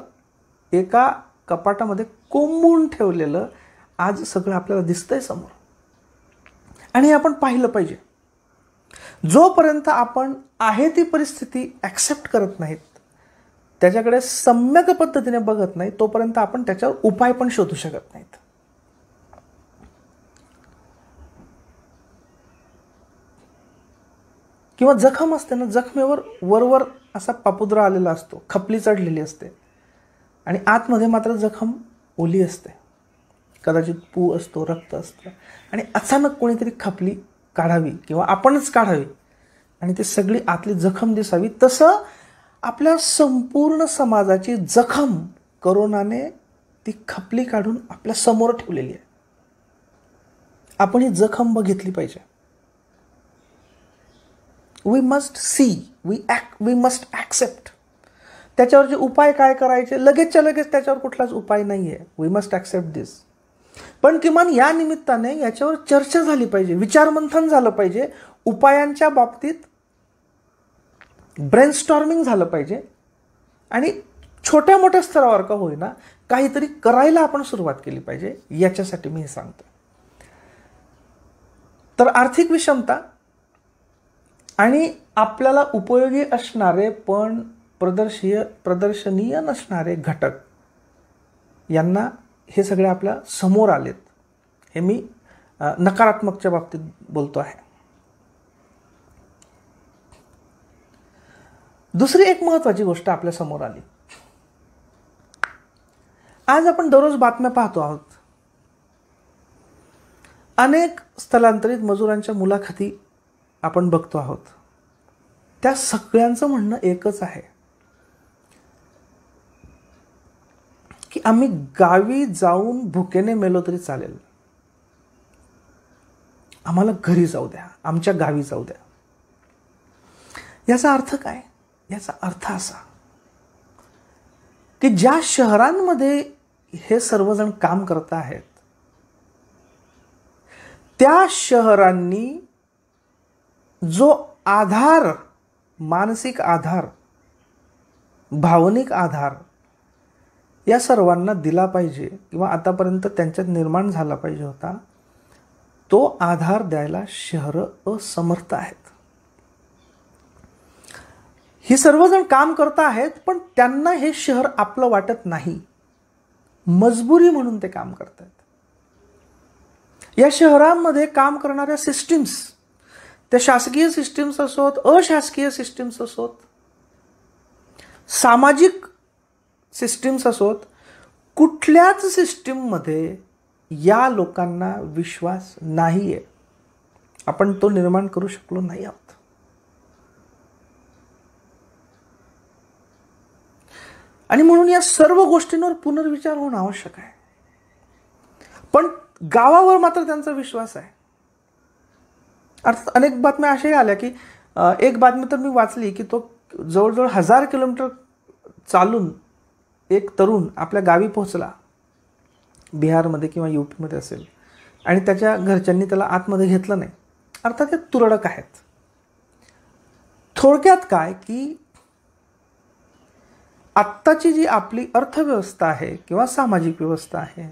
एका कपाटामध्ये कोंबून ठेवलेलं आज सगळं आपल्याला दिसतंय समोर. आणि हे आपण पाहिलं पाहिजे. जोपर्यंत आपण आहे ती परिस्थिती ॲक्सेप्ट करत नाहीत, त्याच्याकडे सम्यक पद्धतीने बघत नाही, तोपर्यंत आपण त्याच्यावर उपाय पण शोधू शकत नाहीत. किंवा जखम असते ना, जखमेवर वरवर असा पापुद्रा आलेला असतो, खपली चढलेली असते आणि आतमध्ये मात्र जखम ओली असते, कदाचित पू असतो, रक्त असतं. आणि अचानक कोणीतरी खपली काढावी किंवा आपणच काढावी आणि ती सगळी आतली जखम दिसावी. तसं आपल्या संपूर्ण समाजाची जखम करोनाने ती खपली काढून आपल्या समोर ठेवलेली आहे. आपण ही जखम बघितली पाहिजे. We must see, we must accept. त्याच्यावरचे उपाय काय करायचे, लगेचच्या लगेच त्याच्यावर कुठलाच उपाय नाही आहे. वी मस्ट ॲक्सेप्ट दिस. पण किमान या निमित्ताने याच्यावर चर्चा झाली पाहिजे, विचारमंथन झालं पाहिजे, उपायांच्या बाबतीत ब्रेनस्टॉर्मिंग झालं पाहिजे आणि छोट्या मोठ्या स्तरावर का होईना काहीतरी करायला आपण सुरुवात केली पाहिजे. याच्यासाठी मी हे सांगतो. तर आर्थिक विषमता आणि आपल्याला उपयोगी असणारे पण प्रदर्शनीय नसणारे घटक यांना हे सगळे आपल्या समोर आलेत. हे मी नकारात्मकच्या बाबतीत बोलतो आहे. दुसरी एक महत्त्वाची गोष्ट आपल्या समोर आली. आज आपण दररोज बातम्या पाहतो आहोत. अनेक स्थलांतरित मजुरांच्या मुलाखती आपण बघतो आहोत. त्या सगळ्यांचं म्हणणं एकच आहे की आम्ही गावी जाऊन भुकेने मेलो तरी चालेल, आम्हाला घरी जाऊ द्या, आमच्या गावी जाऊ द्या. याचा अर्थ काय? याचा अर्थ असा की ज्या शहरांमध्ये हे सर्वजण काम करत आहेत त्या शहरांनी जो आधार, मानसिक आधार, भावनिक आधार या सर्वांना दिला पाहिजे किंवा आतापर्यंत त्यांच्यात निर्माण झाला पाहिजे होता, तो आधार द्यायला शहरं असमर्थ आहेत. ही सर्वजण काम करत आहेत पण त्यांना हे शहर आपलं वाटत नाही, मजबुरी म्हणून ते काम करत आहेत. या शहरांमध्ये काम करणाऱ्या सिस्टीम्स, त्या शासकीय सिस्टीम्स असोत, अशासकीय सिस्टीम्स असोत, सामाजिक सिस्टीम्स असोत, कुठल्याच सिस्टीममध्ये या लोकांना विश्वास नाही आहे. आपण तो निर्माण करू शकलो नाही आहोत. आणि म्हणून या सर्व गोष्टींवर पुनर्विचार होणं आवश्यक आहे. पण गावावर मात्र त्यांचा विश्वास आहे. अर्थात अनेक बातम्या अशाही आल्या की एक बातमी तर मी वाचली की तो जवळजवळ 1000 किलोमीटर चालून एक तरुण आपल्या गावी पोहोचला, बिहारमध्ये किंवा यूपीमध्ये असेल, आणि त्याच्या घरच्यांनी त्याला आतमध्ये घेतलं नाही. अर्थात ते तुरळक आहेत. थोडक्यात काय की आत्ताची जी आपली अर्थव्यवस्था आहे किंवा सामाजिक व्यवस्था आहे,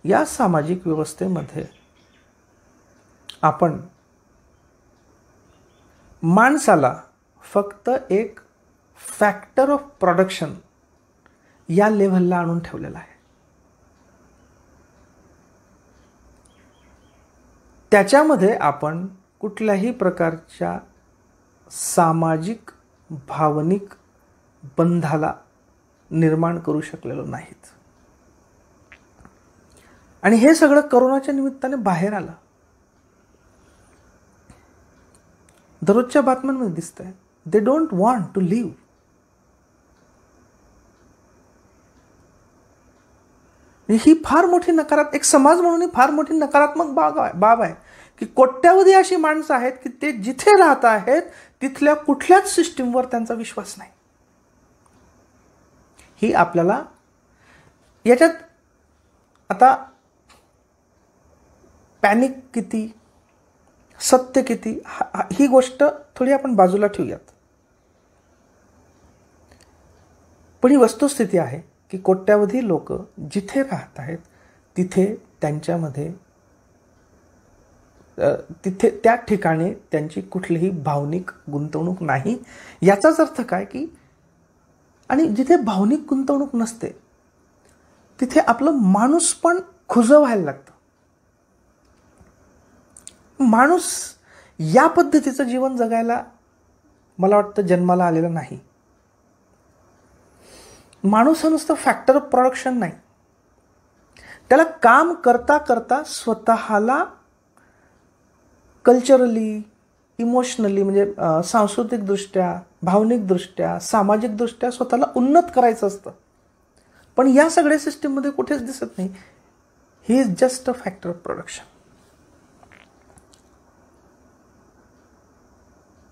या सामाजिक व्यवस्थेमध्ये आपण माणसाला फक्त एक फॅक्टर ऑफ प्रोडक्शन या लेव्हलला आणून ठेवलेला आहे. त्याच्यामध्ये आपण कुठल्याही प्रकारच्या सामाजिक भावनिक बंधाला निर्माण करू शकलेलो नाहीत. आणि हे सगळं कोरोनाच्या निमित्ताने बाहेर आलं. दररोजच्या बातम्यांमध्ये दिसतंय, they don't want to live. ही फार मोठी एक समाज म्हणून फार मोठी नकारात्मक बाब आहे की कोट्यावधी अशी माणसं आहेत की ते जिथे राहत आहेत तिथल्या कुठल्याच सिस्टीमवर त्यांचा विश्वास नाही. ही आपल्याला याच्यात आता पॅनिक किती, सत्य किती, ही गोष्ट थोडी आपण बाजूला ठेवूयात. पण ही वस्तुस्थिती आहे की कोट्यावधी लोक जिथे राहत आहेत तिथे त्यांच्यामध्ये त्या ठिकाणी त्यांची कुठलीही भावनिक गुंतवणूक नाही. याचाच अर्थ काय की, आणि जिथे भावनिक गुंतवणूक नसते तिथे आपलं माणूस पण खुजं व्हायला लागतं. माणूस या पद्धतीचं जीवन जगायला मला वाटतं जन्माला आलेला नाही. माणूस हा नुसतं फॅक्टर ऑफ प्रोडक्शन नाही. त्याला काम करता करता स्वतःला कल्चरली, इमोशनली, म्हणजे सांस्कृतिकदृष्ट्या, भावनिकदृष्ट्या, सामाजिकदृष्ट्या स्वतःला उन्नत करायचं असतं. पण या सगळ्या सिस्टीममध्ये कुठेच दिसत नाही. He is just a factor of production.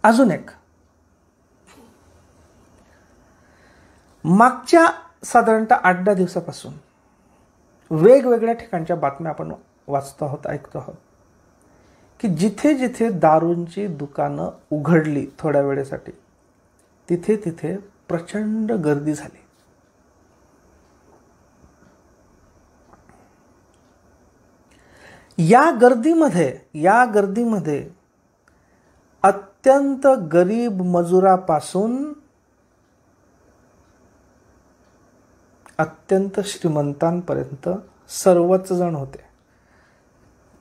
अजून एक, मागच्या साधारणतः 8-10 दिवसापासून वेगवेगळ्या ठिकाणच्या बातम्या आपण वाचतो आहोत, ऐकतो आहोत की जिथे जिथे दारूंची दुकानं उघडली थोड्या वेळेसाठी तिथे तिथे प्रचंड गर्दी झाली. या गर्दीमध्ये अत्यंत गरीब मजुरापासून अत्यंत श्रीमंतांपर्यंत सर्वच जण होते.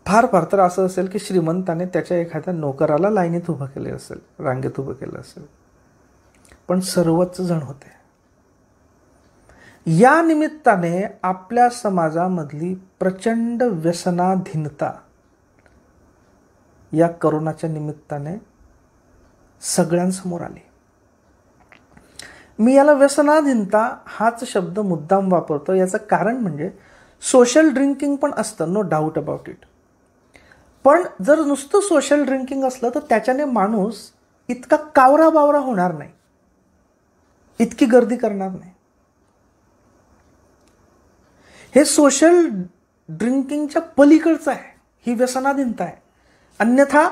फार तर असं असेल की श्रीमंताने त्याच्या एखाद्या नोकराला लाईनीत उभं केले असेल, रांगेत उभं केलं असेल, पण सर्वच जण होते. या निमित्ताने आपल्या समाजामधली प्रचंड व्यसनाधीनता या कोरोनाच्या निमित्ताने सगळ्यांसमोर आली. मी याला व्यसनाधीनता हाच शब्द मुद्दाम वापरतो. याचं कारण म्हणजे सोशल ड्रिंकिंग पण असतं, नो डाऊट अबाउट इट. पण जर नुसतं सोशल ड्रिंकिंग असलं तर त्याच्याने माणूस इतका कावरा बावरा होणार नाही, इतकी गर्दी करणार नाही. हे सोशल ड्रिंकिंगच्या पलीकडचं आहे, ही व्यसनाधीनता आहे. अन्यथा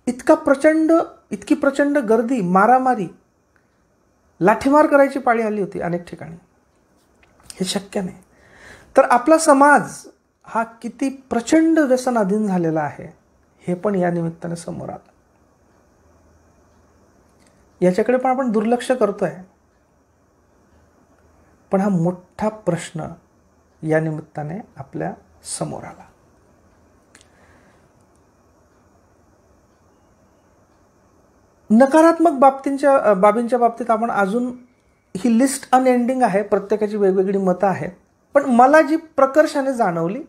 इतकी प्रचंड गर्दी, मारामारी, लाठीमार करायची पाळी आली होती अनेक ठिकाणी. हे शक्य नाही. तर आपला समाज हा किती प्रचंड व्यसनाधीन झालेला आहे हे पण या निमित्ताने समोर आलं. याच्याकडे पण आपण दुर्लक्ष करतोय. पण हा मोठा प्रश्न या निमित्ताने आपल्या समोर आला. नकारात्मक बाबींच्या बाबतीत आपण अजून, ही लिस्ट अनएंडिंग आहे, प्रत्येकाची वेगवेगळी मतं आहेत. पण मला जी प्रकर्षाने जाणवली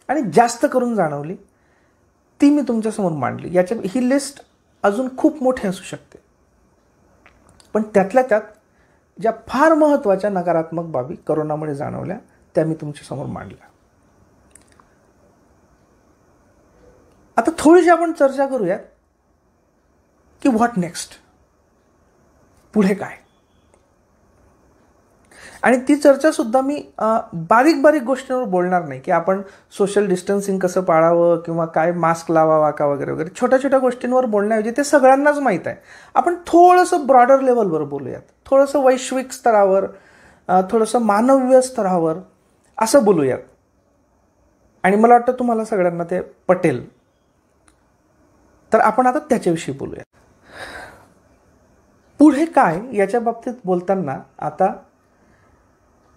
आणि जास्त करून जाणवली ती मी तुमच्यासमोर मांडली. ही लिस्ट अजून खूप मोठी असू शकते, पण त्यातल्या त्यात ज्या फार महत्त्वाच्या नकारात्मक बाबी करोनामुळे जाणवल्या त्या मी तुमच्यासमोर मांडल्या. आता थोडीशी आपण चर्चा करूयात की व्हॉट नेक्स्ट, पुढे काय. आणि ती चर्चा सुद्धा मी बारीक बारीक गोष्टींवर बोलणार नाही की आपण सोशल डिस्टन्सिंग कसं पाळावं किंवा काय मास्क लावावा का वगैरे वगैरे. छोट्या छोट्या गोष्टींवर बोलण्याऐवजी ते सगळ्यांनाच माहीत आहे. आपण थोडंसं ब्रॉडर लेवलवर बोलूयात, थोडंसं वैश्विक स्तरावर, थोडंसं मानवीय स्तरावर असं बोलूयात. आणि मला वाटतं तुम्हाला सगळ्यांना ते पटेल. तर आपण आता त्याच्याविषयी बोलूया. पुढे काय याच्या बाबतीत बोलताना आता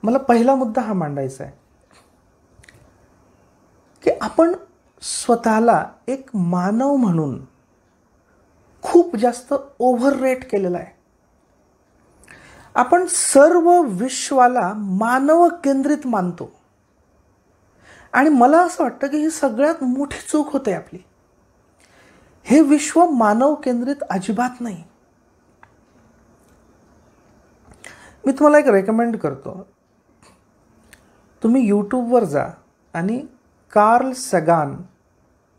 मला पहिला मुद्दा हा मांडायचा आहे की आपण स्वतःला एक मानव म्हणून खूप जास्त ओव्हररेट केलेला आहे. आपण सर्व विश्वाला मानव केंद्रित मानतो आणि मला असं वाटतं की ही सगळ्यात मोठी चूक होते आपली. हे विश्व मानव केंद्रित अजिबात नाही. मी तुम्हाला एक रेकमेंड करतो, तुम्ही यूट्यूबवर जा आणि कार्ल सगान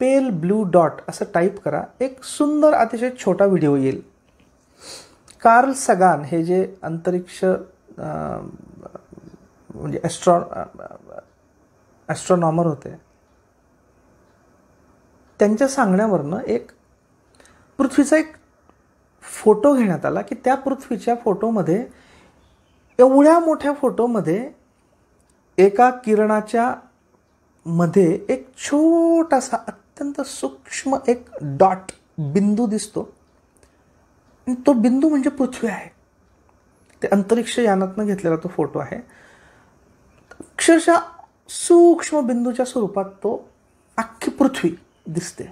पेल ब्लू डॉट असं टाईप करा. एक सुंदर अतिशय छोटा व्हिडिओ येईल. कार्ल सगान हे जे अंतरिक्ष म्हणजे ॲस्ट्रॉनॉमर होते, त्यांच्या सांगण्यावरनं एक पृथ्वीचा एक फोटो घेण्यात आला की त्या पृथ्वीच्या फोटोमध्ये, एवढ्या मोठ्या फोटोमध्ये एका किरणाच्या मध्ये एक छोटासा अत्यंत सूक्ष्म एक डॉट बिंदू दिसतो. तो बिंदू म्हणजे पृथ्वी आहे. ते अंतरिक्ष यानातनं घेतलेला तो फोटो आहे. अक्षरशः सूक्ष्म बिंदूच्या स्वरूपात तो अख्खी पृथ्वी दिसते.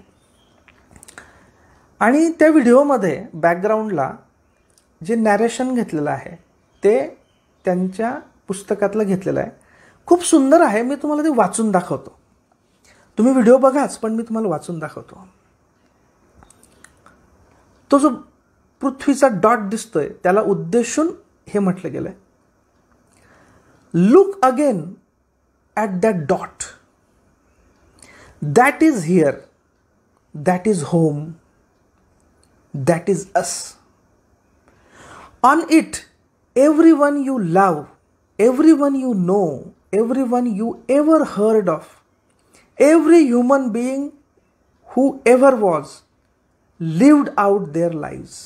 आणि त्या व्हिडिओमध्ये बॅकग्राऊंडला जे नॅरेशन घेतलेलं आहे ते त्यांच्या पुस्तकातलं घेतलेलं आहे. खूप सुंदर आहे. मी तुम्हाला ते वाचून दाखवतो. तुम्ही व्हिडिओ बघाच, पण मी तुम्हाला वाचून दाखवतो. तो जो पृथ्वीचा डॉट दिसतोय त्याला उद्देशून हे म्हटलं गेलंय, look again at that dot, that is here, that is home, that is us. On it everyone you love, everyone you know, everyone you ever heard of, every human being who ever was, lived out their lives.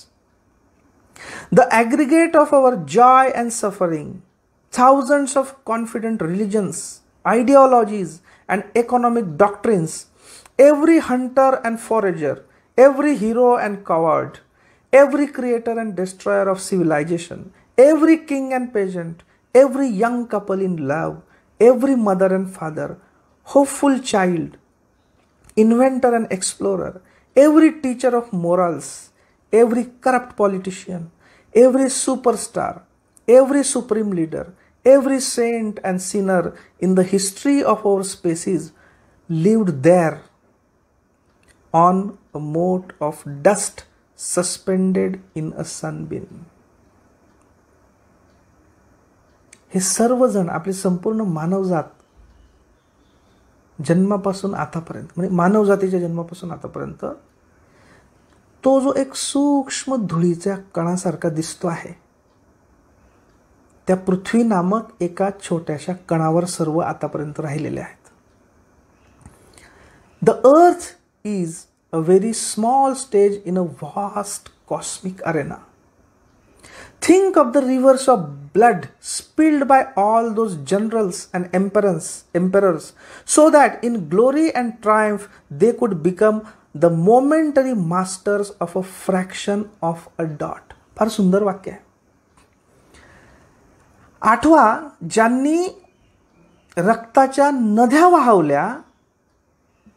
The aggregate of our joy and suffering, thousands of confident religions, ideologies, and economic doctrines, every hunter and forager, every hero and coward, every creator and destroyer of civilization, every king and peasant, every young couple in love, every mother and father, hopeful child, inventor and explorer, every teacher of morals, every corrupt politician, every superstar, every supreme leader, every saint and sinner in the history of our species lived there on a mote of dust suspended in a sunbeam. हे सर्वजण, आपली संपूर्ण मानवजात जन्मापासून आतापर्यंत, म्हणजे मानवजातीच्या जन्मापासून आतापर्यंत तो जो एक सूक्ष्म धुळीच्या कणासारखा दिसतो आहे, त्या पृथ्वी नामक एका छोट्याशा कणावर सर्व आतापर्यंत राहिलेले आहेत. The earth is a very small stage in a vast cosmic Arena. Think of the rivers of blood spilled by all those generals and emperors, so that in glory and triumph they could become the momentary masters of a fraction of a dot. फार सुंदर वाक्य आहे. आठवा, ज्यांनी रक्ताच्या नद्या वाहवल्या,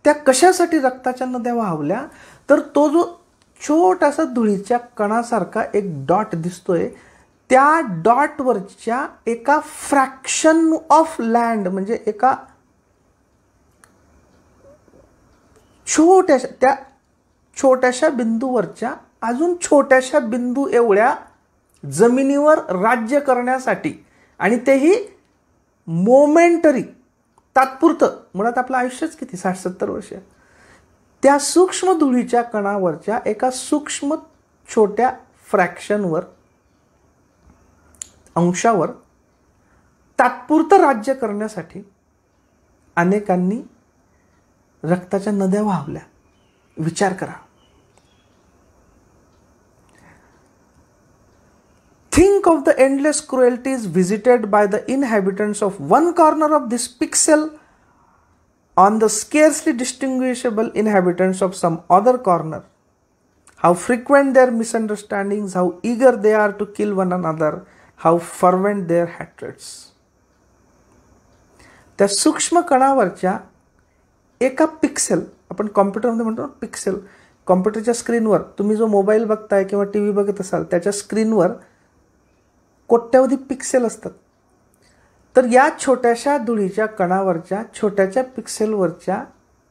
त्या कशासाठी रक्ताच्या नद्या वाहवल्या, तर तो जो छोटासा धुळीच्या कणासारखा एक डॉट दिसतोय, त्या डॉटवरच्या एका फ्रॅक्शन ऑफ लँड, म्हणजे एका त्या छोट्याशा बिंदूवरच्या अजून छोट्याशा बिंदू एवढ्या जमिनीवर राज्य करण्यासाठी, आणि तेही मोमेंटरी, तात्पुरतं. मुळात आपलं आयुष्यच किती 60-70 वर्ष. त्या सूक्ष्म धुळीच्या कणावरच्या एका सूक्ष्म छोट्या फ्रॅक्शनवर, अंशावर तात्पुरतं राज्य करण्यासाठी अनेकांनी रक्ताच्या नद्या वाहवल्या. विचार करा. Think of the endless cruelties visited by the inhabitants of one corner of this pixel on the scarcely distinguishable inhabitants of some other corner. How frequent their misunderstandings, how eager they are to kill one another, how fervent their hatreds. त्या सूक्ष्म कणावरच्या एका पिक्सेल, आपण कॉम्प्युटरमध्ये म्हणतो पिक्सेल, कॉम्प्युटरच्या स्क्रीनवर तुम्ही जो मोबाईल बघताय किंवा टी व्ही बघत असाल त्याच्या स्क्रीनवर कोट्यावधी पिक्सेल असतात. तर या छोट्याशा धुळीच्या कणावरच्या छोट्याच्या पिक्सेलवरच्या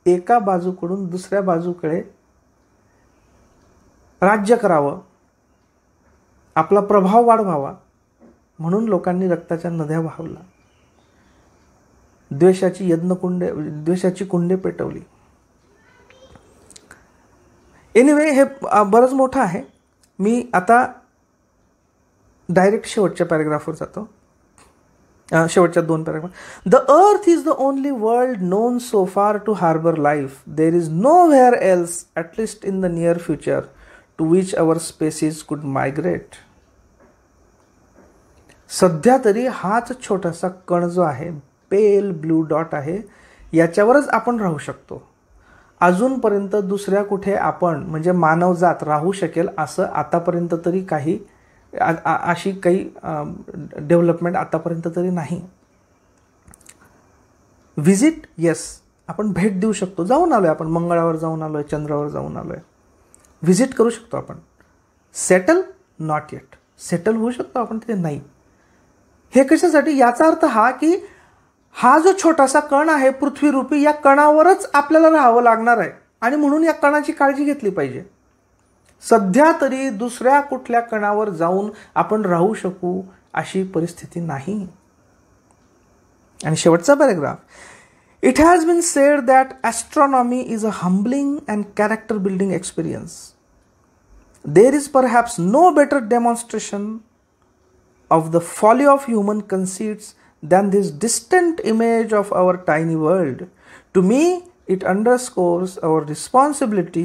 एका बाजूकडून दुसऱ्या बाजूकडे राज्य करावं, आपला प्रभाव वाढवावा म्हणून लोकांनी रक्ताच्या नद्या वाहवल्या, द्वेषाची कुंडे पेटवली. एनिवे, हे बरंच मोठं आहे. मी आता डायरेक्ट शेवटच्या पॅरेग्राफवर जातो, शेवटच्या 2 paragraph. The earth is the only world known so far to harbour life. There is nowhere else, at least in the near future, to which our species could migrate. सध्या तरी हाच छोटासा कण जो आहे, पेल ब्लू डॉट आहे, याच्यावरच आपण राहू शकतो. अजूनपर्यंत दुसऱ्या कुठे आपण म्हणजे मानवजात राहू शकेल असं आतापर्यंत तरी काही अशी काही डेव्हलपमेंट आतापर्यंत तरी नाही. व्हिजिट, येस, आपण भेट देऊ शकतो. जाऊन आलोय आपण, मंगळावर जाऊन आलोय, चंद्रावर जाऊन आलोय, व्हिजिट करू शकतो आपण. Settle, not eight. सेटल होऊ शकतो आपण तिथे, नाही. हे कशासाठी? याचा अर्थ हा की हा जो छोटासा कण आहे पृथ्वीरूपी, या कणावरच आपल्याला राहावं लागणार आहे आणि म्हणून या कणाची काळजी घेतली पाहिजे. सध्या तरी दुसऱ्या कुठल्या कणावर जाऊन आपण राहू शकू अशी परिस्थिती नाही. आणि शेवटचा paragraph. It has been said that astronomy is a humbling and character building experience. There is perhaps no better demonstration of the folly of human conceits than this distant image of our tiny world. To me, it underscores our responsibility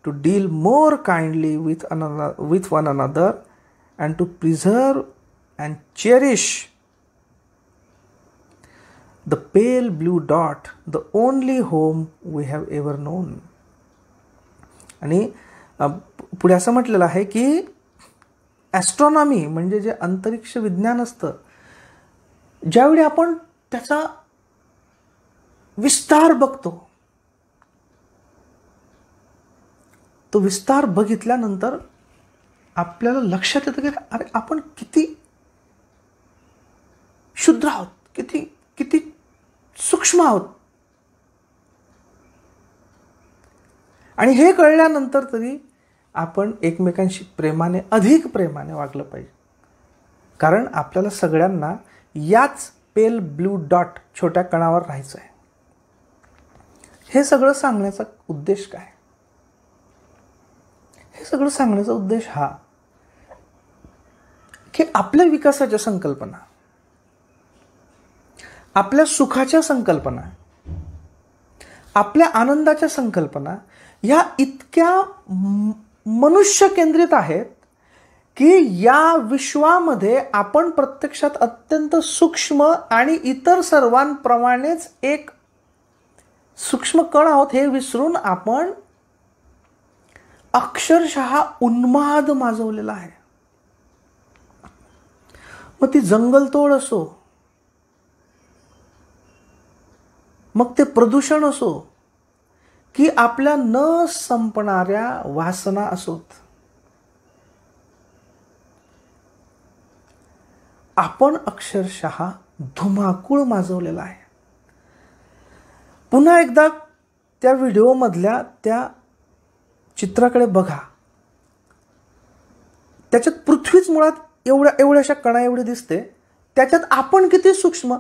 to deal more kindly with one another and to preserve and cherish the pale blue dot, the only home we have ever known. आणि पुढे असं म्हटलेलं आहे की ॲस्ट्रॉनॉमी म्हणजे जे अंतरिक्ष विज्ञान असतं, ज्यावेळी आपण त्याचा विस्तार बघतो, तो विस्तार बघितल्यानंतर आपल्याला लक्षात येतं की अरे आपण किती शुद्ध आहोत, किती सूक्ष्म आहोत. आणि हे कळल्यानंतर तरी आपण एकमेकांशी अधिक प्रेमाने वागलं पाहिजे. कारण आपल्याला सगळ्यांना याच पेल ब्लू डॉट छोट्या कणावर राहायचं आहे. हे सगळं सांगण्याचा उद्देश काय? हे सगळं सांगण्याचा उद्देश हा की आपल्या विकासाच्या संकल्पना, आपल्या सुखाच्या संकल्पना, आपल्या आनंदाच्या संकल्पना ह्या इतक्या मनुष्य केंद्रित आहेत की या विश्वामध्ये आपण प्रत्यक्षात अत्यंत सूक्ष्म आणि इतर सर्वांप्रमाणेच एक सूक्ष्म कण आहोत हे विसरून आपण अक्षरशः उन्माद माजवलेला आहे. मग ती जंगलतोड असो, मग ते प्रदूषण असो, की आपल्या न संपणाऱ्या वासना असोत, आपण अक्षरशः धुमाकूळ माजवलेला आहे. पुन्हा एकदा त्या व्हिडिओमधल्या त्या चित्राकडे बघा. त्याच्यात पृथ्वीच मुळात एवढ्याशा कणा एवढी दिसते. त्याच्यात आपण किती सूक्ष्म.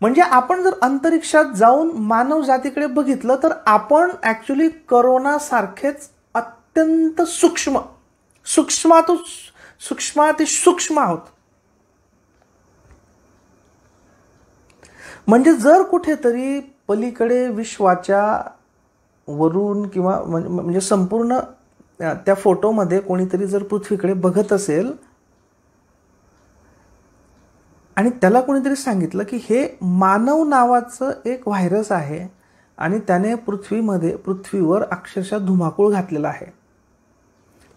म्हणजे आपण जर अंतरिक्षात जाऊन मानव जातीकडे बघितलं तर आपण ॲक्च्युली करोनासारखेच अत्यंत सूक्ष्माती सूक्ष्म आहोत. म्हणजे जर कुठेतरी पलीकडे विश्वाच्या वरून किंवा म्हणजे संपूर्ण त्या फोटोमध्ये कोणीतरी जर पृथ्वीकडे बघत असेल आणि त्याला कोणीतरी सांगितलं की हे मानव नावाचं एक व्हायरस आहे आणि त्याने पृथ्वीवर अक्षरशः धुमाकूळ घातलेला आहे,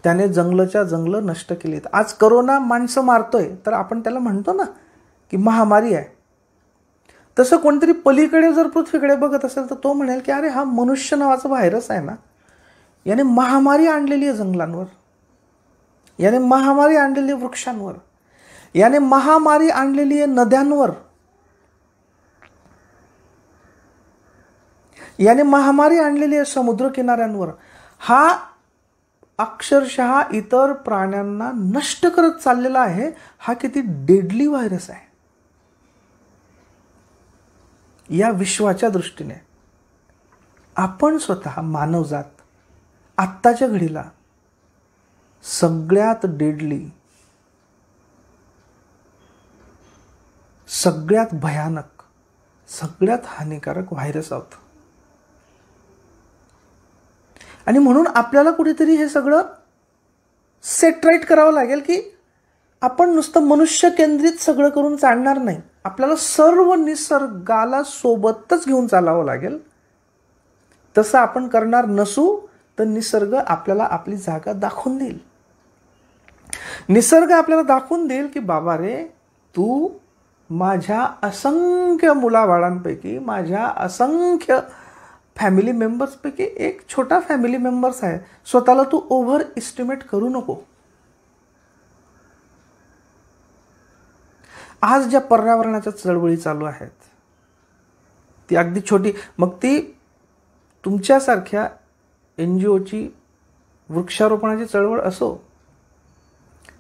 त्याने जंगलच्या जंगलं नष्ट केलीत. आज करोना माणसं मारतोय तर आपण त्याला म्हणतो ना की महामारी आहे. तसं कोणतरी पलीकडे जर पृथ्वीकडे बघत असेल तर तो म्हणेल की अरे हा मनुष्य नावाचा व्हायरस आहे ना, याने महामारी आणलेली आहे जंगलांवर, याने महामारी आणलेली आहे वृक्षांवर, याने महामारी आणलेली आहे नद्यांवर, याने महामारी आणलेली आहे समुद्र किनाऱ्यांवर. हा अक्षरशः इतर प्राण्यांना नष्ट करत चाललेला आहे. हा किती डेडली व्हायरस आहे. या विश्वाच्या दृष्टीने आपण स्वतः मानवजात आत्ताच्या घडीला सगळ्यात डेडली, सगळ्यात भयानक, सगळ्यात हानिकारक व्हायरस आहोत. आणि म्हणून आपल्याला कुठेतरी हे सगळं सेट राईट करावं लागेल की आपण नुसतं मनुष्य केंद्रित सगळं करून चालणार नाही. आपल्याला सर्व निसर्गाला सोबतच घेऊन चालावं लागेल. तसं आपण करणार नसू तर निसर्ग आपल्याला आपली जागा दाखवून देईल. निसर्ग आपल्याला दाखवून देईल की बाबा रे, तू माझ्या असंख्य मुलाबाळांपैकी, माझ्या असंख्य फॅमिली मेंबर्सपैकी एक छोटा फॅमिली मेंबर्स आहे. स्वतःला तू ओव्हर इस्टिमेट करू नको. आज ज्या पर्यावरणाच्या चळवळी चालू आहेत ती अगदी छोटी, मग ती तुमच्यासारख्या NGOची वृक्षारोपणाची चळवळ असो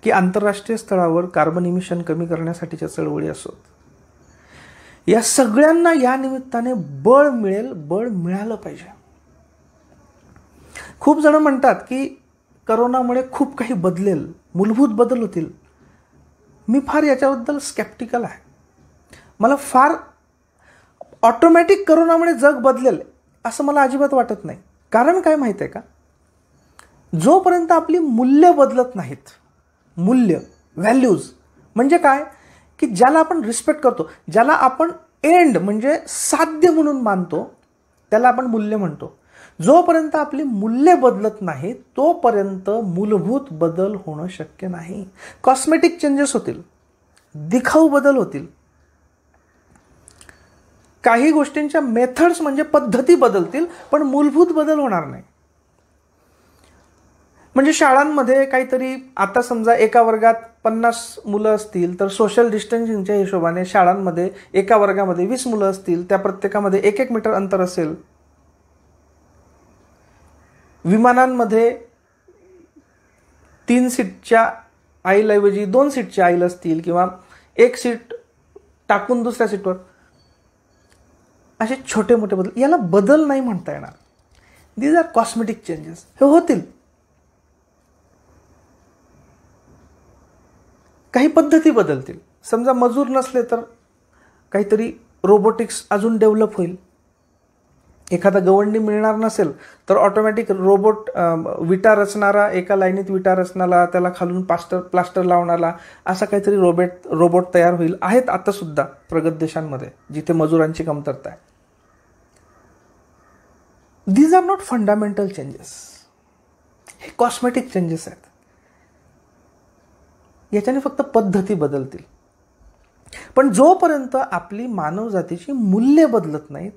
की आंतरराष्ट्रीय स्तरावर कार्बन इमिशन कमी करण्यासाठीच्या चळवळी असोत, या सगळ्यांना या निमित्ताने बळ मिळालं पाहिजे. खूप जण म्हणतात की करोनामुळे खूप काही बदलेल, मूलभूत बदल होतील. मी फार याच्याबद्दल स्केप्टिकल आहे. मला फार ऑटोमॅटिक करोनामुळे जग बदलेल असं मला अजिबात वाटत नाही. कारण काय माहिती आहे का, जोपर्यंत आपली मूल्य बदलत नाहीत, मूल्य व्हॅल्यूज म्हणजे काय की ज्याला आपण रिस्पेक्ट करतो, ज्याला आपण एंड म्हणजे साध्य म्हणून मानतो, त्याला आपण मूल्य म्हणतो. जोपर्यंत आपली मूल्य बदलत नाही तोपर्यंत मूलभूत बदल होणं शक्य नाही. कॉस्मेटिक चेंजेस होतील, दिखाऊ बदल होतील, काही गोष्टींच्या मेथड्स म्हणजे पद्धती बदलतील, पण मूलभूत बदल होणार नाही. म्हणजे शाळांमध्ये काहीतरी, आता समजा एका वर्गात 50 मुलं असतील तर सोशल डिस्टन्सिंगच्या हिशोबाने शाळांमध्ये एका वर्गामध्ये 20 मुलं असतील, त्या प्रत्येकामध्ये 1-1 मीटर अंतर असेल. विमानांमध्ये 3 सीटच्या आईलऐवजी 2 सीटच्या आईल असतील किंवा 1 सीट टाकून दुसऱ्या सीटवर, असे छोटे मोठे बदल, याला बदल नाही म्हणता येणार. These are cosmetic changes. हे होतील. काही पद्धती बदलतील. समजा मजूर नसले तर काहीतरी रोबोटिक्स अजून डेव्हलप होईल. एखादा गवंडी मिळणार नसेल तर ऑटोमॅटिक रोबोट विटा रचणारा, एका लाईनीत विटा रचणारा, त्याला खालून प्लास्टर लावणारा, असा काहीतरी रोबोट तयार होईल. आहेत आता सुद्धा प्रगत देशांमध्ये जिथे मजुरांची कमतरता आहे. These are not fundamental changes. हे कॉस्मेटिक चेंजेस आहेत. याच्याने फक्त पद्धती बदलतील. पण जोपर्यंत आपली मानव जातीची मूल्य बदलत नाहीत,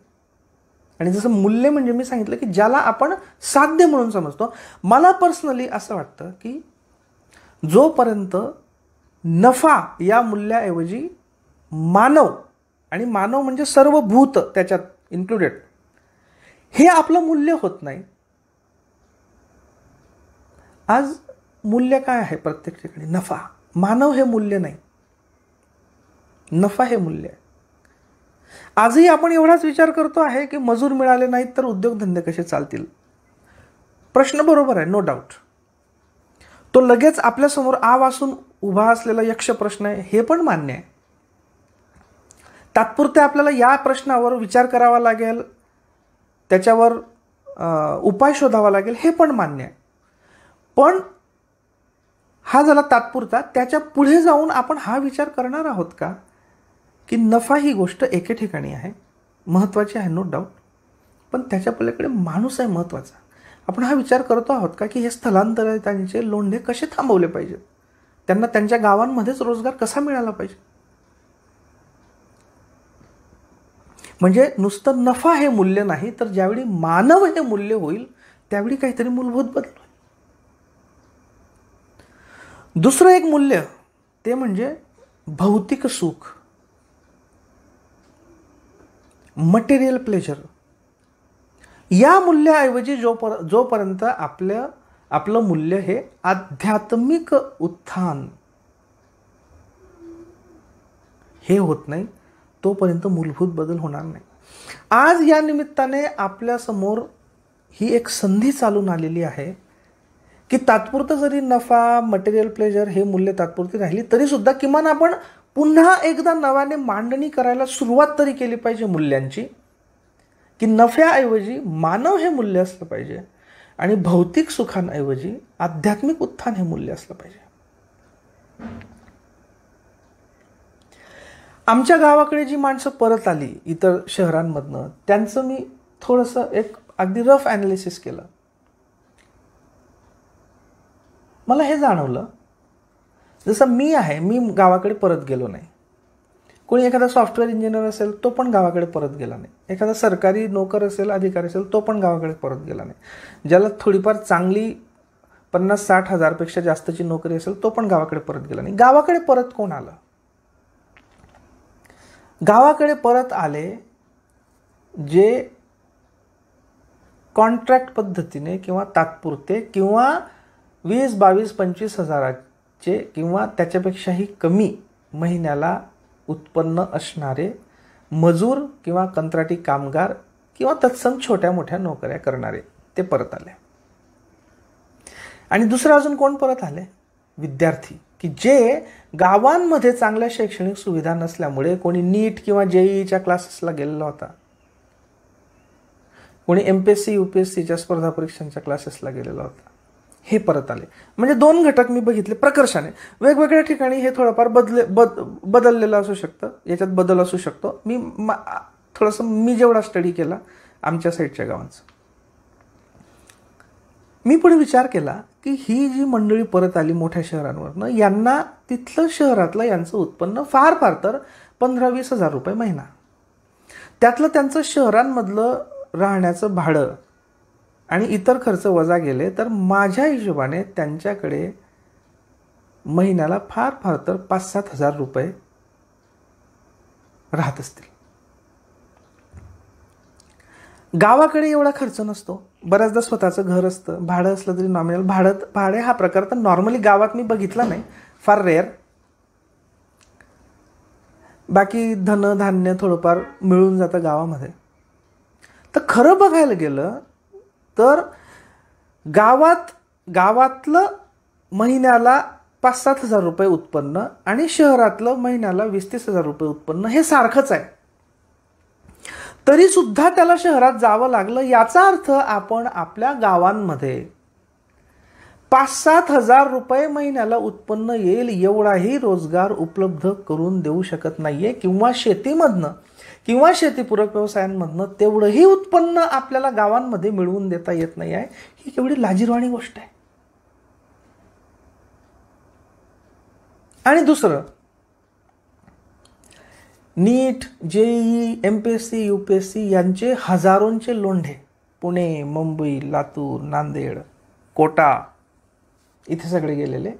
आणि जसं मूल्य म्हणजे मी सांगितलं की ज्याला आपण साध्य म्हणून समजतो, मला पर्सनली असं वाटतं की जोपर्यंत नफा या मूल्याऐवजी मानव, आणि मानव म्हणजे सर्व भूत त्याच्यात इन्क्लुडेड, हे आपलं मूल्य होत नाही. आज मूल्य काय आहे प्रत्येक ठिकाणी? नफा. मानव हे मूल्य नाही, नफा हे मूल्य आहे. आजही आपण एवढाच विचार करतो आहे की मजूर मिळाले नाहीत तर उद्योगधंदे कसे चालतील. प्रश्न बरोबर आहे, नो डाऊट. तो लगेच आपल्यासमोर आ वासून उभा असलेला यक्ष प्रश्न आहे, हे पण मान्य आहे. तात्पुरते आपल्याला या प्रश्नावर विचार करावा लागेल, त्याच्यावर उपाय शोधावा लागेल, हे पण मान्य आहे. पण हा झाला तात्पुरता. त्याच्या पुढे जाऊन आपण हा विचार करणार आहोत का की नफा ही गोष्ट एके ठिकाणी आहे, महत्त्वाची आहे, नो डाऊट, पण त्याच्या पलीकडे माणूस आहे महत्त्वाचा. आपण हा विचार करतो आहोत का की हे स्थलांतरितांचे लोंढे कसे थांबवले पाहिजेत, त्यांना त्यांच्या गावांमध्येच रोजगार कसा मिळाला पाहिजे. म्हणजे नुसतं नफा हे मूल्य नाही, तर ज्यावेळी मानव हे मूल्य होईल त्यावेळी काहीतरी मूलभूत बदल होईल. दुसरं एक मूल्य ते म्हणजे भौतिक सुख, मटेरियल प्लेजर. या मूल्याऐवजी जोपर्यंत आपलं मूल्य हे आध्यात्मिक उत्थान हे होत नाही, तोपर्यंत मूलभूत बदल होणार नाही. आज या निमित्ताने आपल्यासमोर ही एक संधी चालून आलेली आहे की तात्पुरतं जरी नफा, मटेरियल प्लेजर हे मूल्य तात्पुरती राहिली तरी सुद्धा किमान आपण पुन्हा एकदा नव्याने मांडणी करायला सुरुवात तरी केली पाहिजे मूल्यांची, की नफ्याऐवजी मानव हे मूल्य असलं पाहिजे आणि भौतिक सुखांऐवजी आध्यात्मिक उत्थान हे मूल्य असलं पाहिजे. आमच्या गावाकडे जी माणसं परत आली इतर शहरांमधनं, त्यांचं मी थोडंसं एक अगदी रफ ॲनालिसिस केलं. मला हे जाणवलं, जसं मी गावाकडे परत गेलो नाही. कोणी एखादा सॉफ्टवेअर इंजिनियर असेल तो पण गावाकडे परत गेला नाही. एखादा सरकारी नोकर असेल, अधिकारी असेल, तो पण गावाकडे परत गेला नाही. ज्याला थोडीफार चांगली 50-60 हजारपेक्षा जास्तची नोकरी असेल तो पण गावाकडे परत गेला नाही. गावाकडे परत कोण आलं? गावाकडे परत आले जे कॉन्ट्रॅक्ट पद्धतीने किंवा तात्पुरते किंवा 20, 22, 25 हजाराचे किंवा त्याच्यापेक्षाही कमी महिन्याला उत्पन्न असणारे मजूर किंवा कंत्राटी कामगार किंवा तत्सम छोट्या मोठ्या नोकऱ्या करणारे ते परत आले. आणि दुसरं अजून कोण परत आले? विद्यार्थी, की जे गावांमध्ये चांगल्या शैक्षणिक सुविधा नसल्यामुळे कोणी नीट किंवा जेईईच्या क्लासेसला गेलेला होता, कोणी MPSC UPSCच्या स्पर्धा परीक्षांच्या क्लासेसला गेलेला होता, हे परत आले. म्हणजे 2 घटक मी बघितले प्रकर्षाने. वेगवेगळ्या ठिकाणी हे थोडंफार बदललेलं असू शकतं, याच्यात बदल असू शकतो. मी जेवढा स्टडी केला आमच्या साईडच्या गावांचा, मी पुढे विचार केला की ही जी मंडळी परत आली मोठ्या शहरांवरनं, यांना तिथलं शहरातलं यांचं उत्पन्न फार फार तर 15-20 हजार रुपये महिना. त्यातलं त्यांचं शहरांमधलं राहण्याचं भाडं आणि इतर खर्च वजा गेले तर माझ्या हिशोबाने त्यांच्याकडे महिन्याला फार फार तर 5-7 हजार रुपये राहत असतील. गावाकडे एवढा खर्च नसतो. बऱ्याचदा स्वतःचं घर असतं, भाडं असलं तरी नॉमिनल भाडे हा प्रकार तर नॉर्मली गावात मी बघितला नाही, फार रेअर. बाकी धान्य थोडंफार मिळून जातं गावामध्ये. तर खरं बघायला गेलं तर गावातलं महिन्याला 5-7 हजार रुपये उत्पन्न आणि शहरातलं महिन्याला 20-30 हजार रुपये उत्पन्न हे सारखंच आहे. तरी सुद्धा त्याला शहरात जावं लागलं. याचा अर्थ आपण आपल्या गावांमध्ये 5-7 हजार रुपये महिन्याला उत्पन्न येईल एवढाही रोजगार उपलब्ध करून देऊ शकत नाहीये, किंवा शेतीमधनं किंवा शेतीपूरक व्यवसायांमधनं तेवढंही उत्पन्न आपल्याला गावांमध्ये मिळवून देता येत नाही आहे. ही केवढी लाजिरवाणी गोष्ट आहे. आणि दुसरं, नीट, जेईई, MPSC UPSC यांचे हजारोंचे लोंढे पुणे, मुंबई, लातूर, नांदेड, कोटा इथे सगळे गेलेले.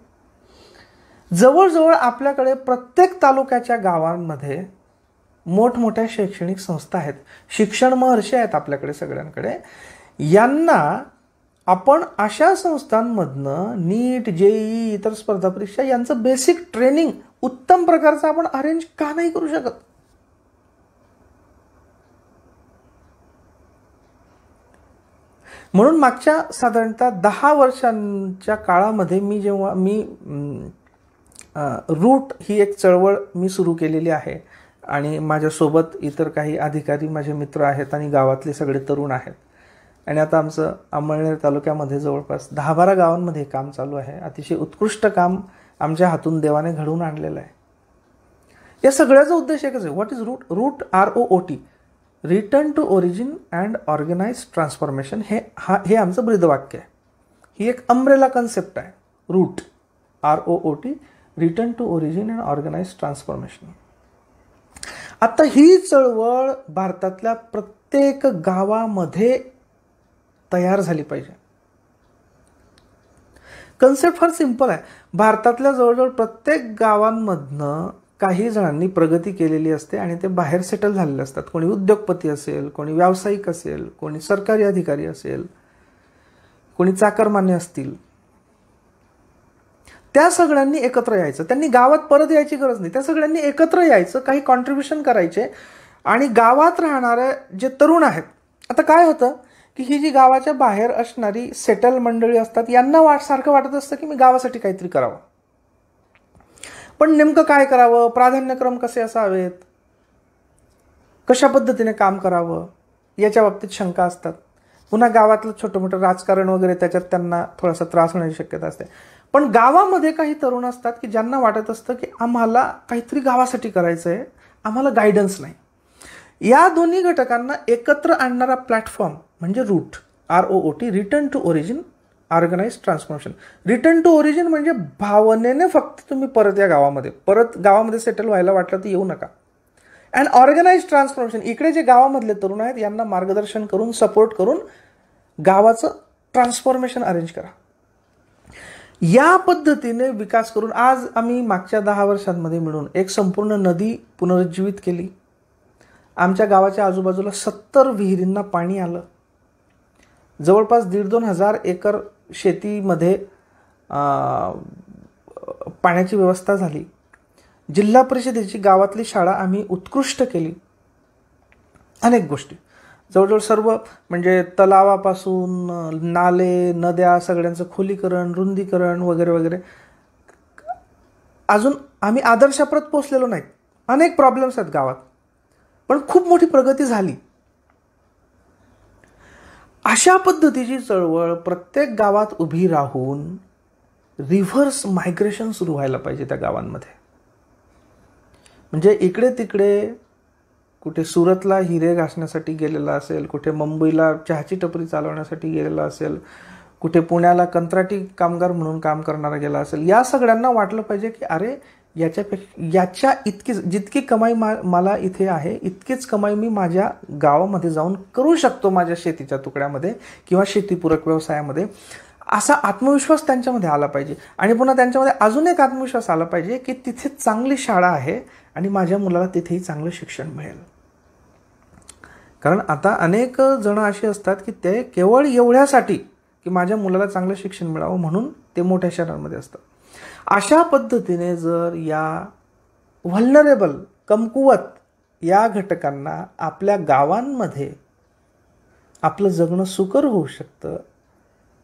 जवळजवळ आपल्याकडे प्रत्येक तालुक्याच्या गावांमध्ये मोठमोठ्या शैक्षणिक संस्था आहेत, शिक्षण महर्षी आहेत आपल्याकडे सगळ्यांकडे, यांना आपण अशा संस्थांमधनं नीट, जेईई, इतर स्पर्धा परीक्षा यांचं बेसिक ट्रेनिंग उत्तम प्रकारचं आपण अरेंज का नाही करू शकत? म्हणून मागच्या साधारणतः 10 वर्षांच्या काळामध्ये मी रूट ही एक चळवळ मी सुरू केलेली आहे आणि माझ्यासोबत इतर काही अधिकारी माझे मित्र आहेत आणि गावातले सगळे तरुण आहेत. आणि आता आमचं अंमळनेर तालुक्यामध्ये जवळपास 10-12 गावांमध्ये काम चालू आहे. अतिशय उत्कृष्ट काम आमच्या हातून देवाने घडवून आणलेलं आहे. या सगळ्याचा उद्देश एकच आहे. What is root? Root ROOT, return to origin and organize transformation. हे आमचं ब्रीदवाक्य आहे. ही एक अम्ब्रेला कन्सेप्ट आहे. Root ROOT, return to origin and organize transformation. आता ही चळवळ भारतातल्या प्रत्येक गावामध्ये तयार झाली पाहिजे. कन्सेप्ट फार सिंपल आहे. भारतातल्या जवळजवळ प्रत्येक गावांमधनं काही जणांनी प्रगती केलेली असते आणि ते बाहेर सेटल झालेले असतात. कोणी उद्योगपती असेल, कोणी व्यावसायिक असेल, कोणी सरकारी अधिकारी असेल, कोणी चाकरमान्य असतील. त्या सगळ्यांनी एकत्र यायचं. त्यांनी गावात परत यायची गरज नाही. त्या सगळ्यांनी एकत्र यायचं, काही कॉन्ट्रीब्युशन करायचे आणि गावात राहणारे जे तरुण आहेत. आता काय होतं की ही जी गावाच्या बाहेर असणारी सेटल मंडळी असतात, यांना सारखं वाटत असतं की मी गावासाठी काहीतरी करावं, पण नेमकं काय करावं, प्राधान्यक्रम कसे असावेत, कशा पद्धतीने काम करावं, याच्या बाबतीत शंका असतात. पुन्हा गावातलं छोटं मोठं राजकारण वगैरे, त्याच्यात त्यांना थोडासा त्रास होण्याची शक्यता असते. पण गावामध्ये काही तरुण असतात की ज्यांना वाटत असतं की आम्हाला काहीतरी गावासाठी करायचं आहे, आम्हाला गायडन्स नाही. या दोन्ही घटकांना एकत्र आणणारा प्लॅटफॉर्म म्हणजे root ROOT, return to origin organize transformation. Return to origin म्हणजे भावनेने फक्त तुम्ही परत या गावामध्ये सेटल व्हायला वाटलं तर येऊ नका. अँड ऑर्गनाइज ट्रान्सफॉर्मेशन, इकडे जे गावामधले तरुण आहेत यांना मार्गदर्शन करून, सपोर्ट करून गावाचं ट्रान्सफॉर्मेशन अरेंज करा. या पद्धतीने विकास करून आज आम्ही मागच्या 10 वर्षांमध्ये मिळून एक संपूर्ण नदी पुनरुज्जीवित केली. आमच्या गावाच्या आजूबाजूला 70 विहिरींना पाणी आलं. जवळपास 1,500-2,000 एकर शेतीमध्ये पाण्याची व्यवस्था झाली. जिल्हा परिषदेची गावातली शाळा आम्ही उत्कृष्ट केली. अनेक गोष्टी जवळजवळ सर्व म्हणजे तलावापासून नाले, नद्या सगळ्यांचं खोलीकरण, रुंदीकरण वगैरे वगैरे. अजून आम्ही आदर्शाप्रत पोहोचलेलो नाहीत. अनेक प्रॉब्लेम्स आहेत गावात, पण खूप मोठी प्रगती झाली. अशा पद्धतीची चळवळ प्रत्येक गावात उभी राहून रिव्हर्स मायग्रेशन सुरू व्हायला पाहिजे त्या गावांमध्ये. म्हणजे इकडे तिकडे कुठे सुरतला हिरे घासण्यासाठी गेलेला असेल, कुठे मुंबईला चहाची टपरी चालवण्यासाठी गेलेला असेल, कुठे पुण्याला कंत्राटी कामगार म्हणून काम करणारा गेला असेल, या सगळ्यांना वाटलं पाहिजे की अरे याच्या इतकी जितकी कमाई मला इथे आहे इतकीच कमाई मी माझ्या गावामध्ये जाऊन करू शकतो, माझ्या शेतीच्या तुकड्यामध्ये किंवा शेतीपूरक व्यवसायामध्ये. असा आत्मविश्वास त्यांच्यामध्ये आला पाहिजे. आणि पुन्हा त्यांच्यामध्ये अजून एक आत्मविश्वास आला पाहिजे की तिथे चांगली शाळा आहे आणि माझ्या मुलाला तिथेही चांगलं शिक्षण मिळेल. कारण आता अनेक जण असे असतात की ते केवळ एवढ्यासाठी की माझ्या मुलाला चांगलं शिक्षण मिळावं म्हणून ते मोठ्या शहरांमध्ये असतात. अशा पद्धतीने जर या व्हल्नरेबल, कमकुवत या घटकांना आपल्या गावांमध्ये आपलं जगणं सुकर होऊ शकतं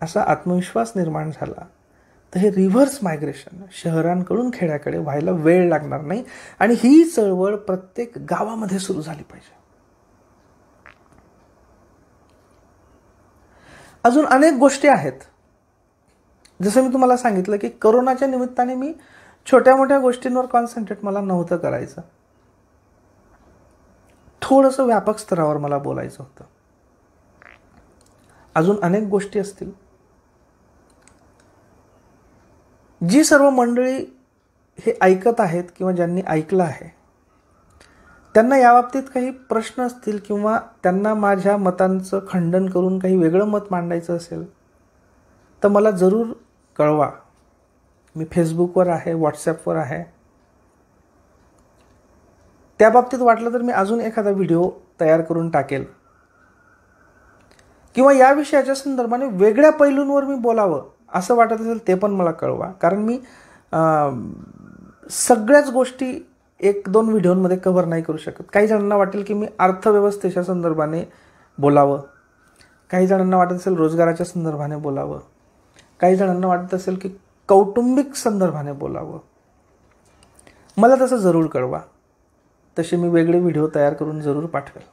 असा आत्मविश्वास निर्माण झाला तर हे रिव्हर्स मायग्रेशन शहरांकडून खेड्याकडे व्हायला वेळ लागणार नाही. आणि ही चळवळ प्रत्येक गावामध्ये सुरू झाली पाहिजे. अजून अनेक गोष्टी आहेत. जसं मी तुम्हाला सांगितलं की कोरोनाच्या निमित्ताने मी छोट्या मोठ्या गोष्टींवर कॉन्सन्ट्रेट मला नव्हतं करायचं. थोडंसं व्यापक स्तरावर मला बोलायचं होतं. अजून अनेक गोष्टी असतील. जी सर्व मंडळी हे ऐकत आहेत किंवा ज्यांनी ऐकलं आहे त्यांना याबाबतीत काही प्रश्न असतील किंवा त्यांना माझ्या मतांचं खंडन करून काही वेगळं मत मांडायचं असेल तर मला जरूर कळवा. मी फेसबुकवर आहे, व्हॉट्सॲपवर आहे. त्या बाबतीत वाटलं तर मी अजून एखादा व्हिडिओ तयार करून टाकेल, किंवा या विषयाच्या संदर्भाने वेगळ्या पैलूंवर मी बोलावं असं वाटत असेल ते पण मला कळवा. कारण मी सगळ्याच गोष्टी 1-2 व्हिडिओमध्ये कव्हर नाही करू शकत. काही जणांना वाटेल की मी अर्थव्यवस्थेच्या संदर्भाने बोलावं, काही जणांना वाटत असेल रोजगाराच्या संदर्भाने बोलावं, काही जणांना वाटत असेल की कौटुंबिक संदर्भाने बोलावं. मला तसं जरूर कळवा, तसे मी वेगळे व्हिडिओ तयार करून जरूर पाठवेल.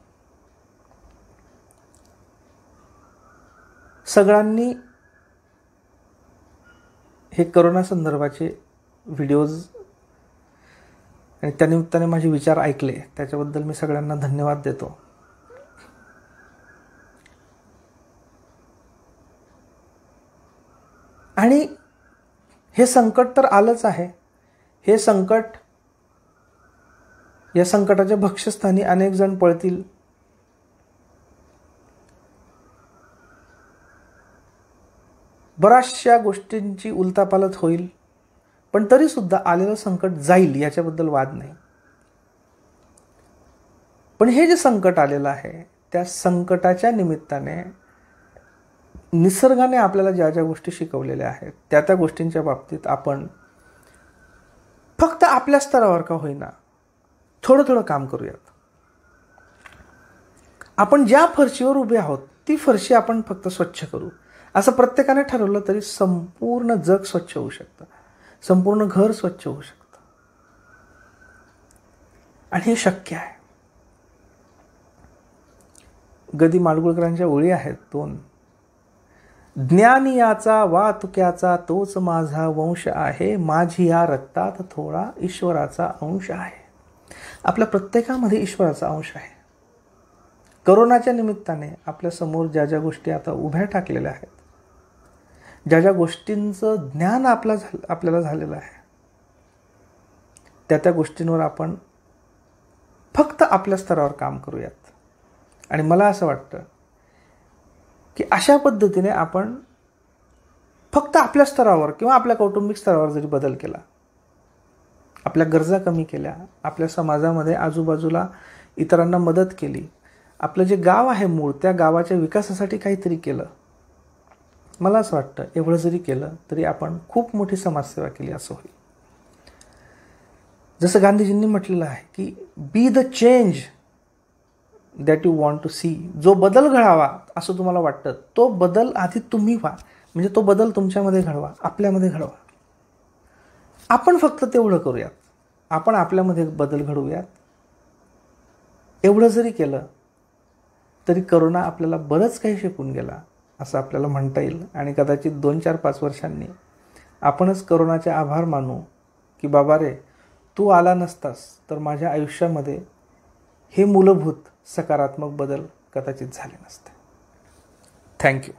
सगळ्यांनी हे करोना संदर्भाचे व्हिडिओज आणि त्यानिमित्ताने माझे विचार ऐकले, त्याच्याबद्दल मी सगळ्यांना धन्यवाद देतो. आणि हे संकट तर आलंच आहे. हे संकट, या संकटाच्या भक्ष्यस्थानी अनेक जण पळतील. बऱ्याचशा गोष्टींची उलथापालथ होईल, पण तरी सुद्धा आलेलं संकट जाईल याच्याबद्दल वाद नाही. पण हे जे संकट आलेलं आहे त्या संकटाच्या निमित्ताने निसर्गाने आपल्याला ज्या ज्या गोष्टी शिकवलेल्या आहेत त्या गोष्टींच्या बाबतीत आपण फक्त आपल्या स्तरावर का होईना थोडं थोडं काम करूयात. आपण ज्या फरशीवर उभे आहोत ती फरशी आपण फक्त स्वच्छ करू. असं प्रत्येकाने ठरवलं तरी संपूर्ण जग स्वच्छ होऊ शकतं, संपूर्ण घर स्वच्छ होऊ शकतं. आणि हे शक्य आहे. गदी माडगुळकरांच्या ओळी आहेत 2. ज्ञानियाचा वातुक्याचा तोच माझा वंश आहे, माझी या रक्तात थोडा ईश्वराचा अंश आहे. आपल्या प्रत्येकामध्ये ईश्वराचा अंश आहे. करोनाच्या निमित्ताने आपल्या समोर ज्या ज्या गोष्टी आता उभ्या टाकलेल्या आहेत, ज्या ज्या गोष्टींचं ज्ञान आपल्याला झालेलं आहे, त्या गोष्टींवर आपण फक्त आपल्या स्तरावर काम करूयात. आणि मला असं वाटतं की अशा पद्धतीने आपण फक्त आपल्या स्तरावर किंवा आपल्या कौटुंबिक स्तरावर जरी बदल केला, आपल्या गरजा कमी केल्या, आपल्या समाजामध्ये आजूबाजूला इतरांना मदत केली, आपलं जे गाव आहे मूळ त्या गावाच्या विकासासाठी काहीतरी केलं, मला असं वाटतं एवढं जरी केलं तरी आपण खूप मोठी समाजसेवा केली असं होईल. जसं गांधीजींनी म्हटलेलं आहे की be the change that you want to see. जो बदल घडावा असं तुम्हाला वाटतं तो बदल आधी तुम्ही व्हा, म्हणजे तो बदल तुमच्यामध्ये घडवा, आपल्यामध्ये घडवा. आपण फक्त तेवढं करूयात, आपण आपल्यामध्ये बदल घडवूयात. एवढं जरी केलं तरी करोना आपल्याला बरंच काही शिकून गेला असं आपल्याला म्हणता येईल. आणि कदाचित 2-4-5 वर्षांनी आपणच करोनाचे आभार मानू की बाबा रे, तू आला नसतास तर माझ्या आयुष्यामध्ये हे मूलभूत सकारात्मक बदल कदाचित झाले नसते. थँक्यू.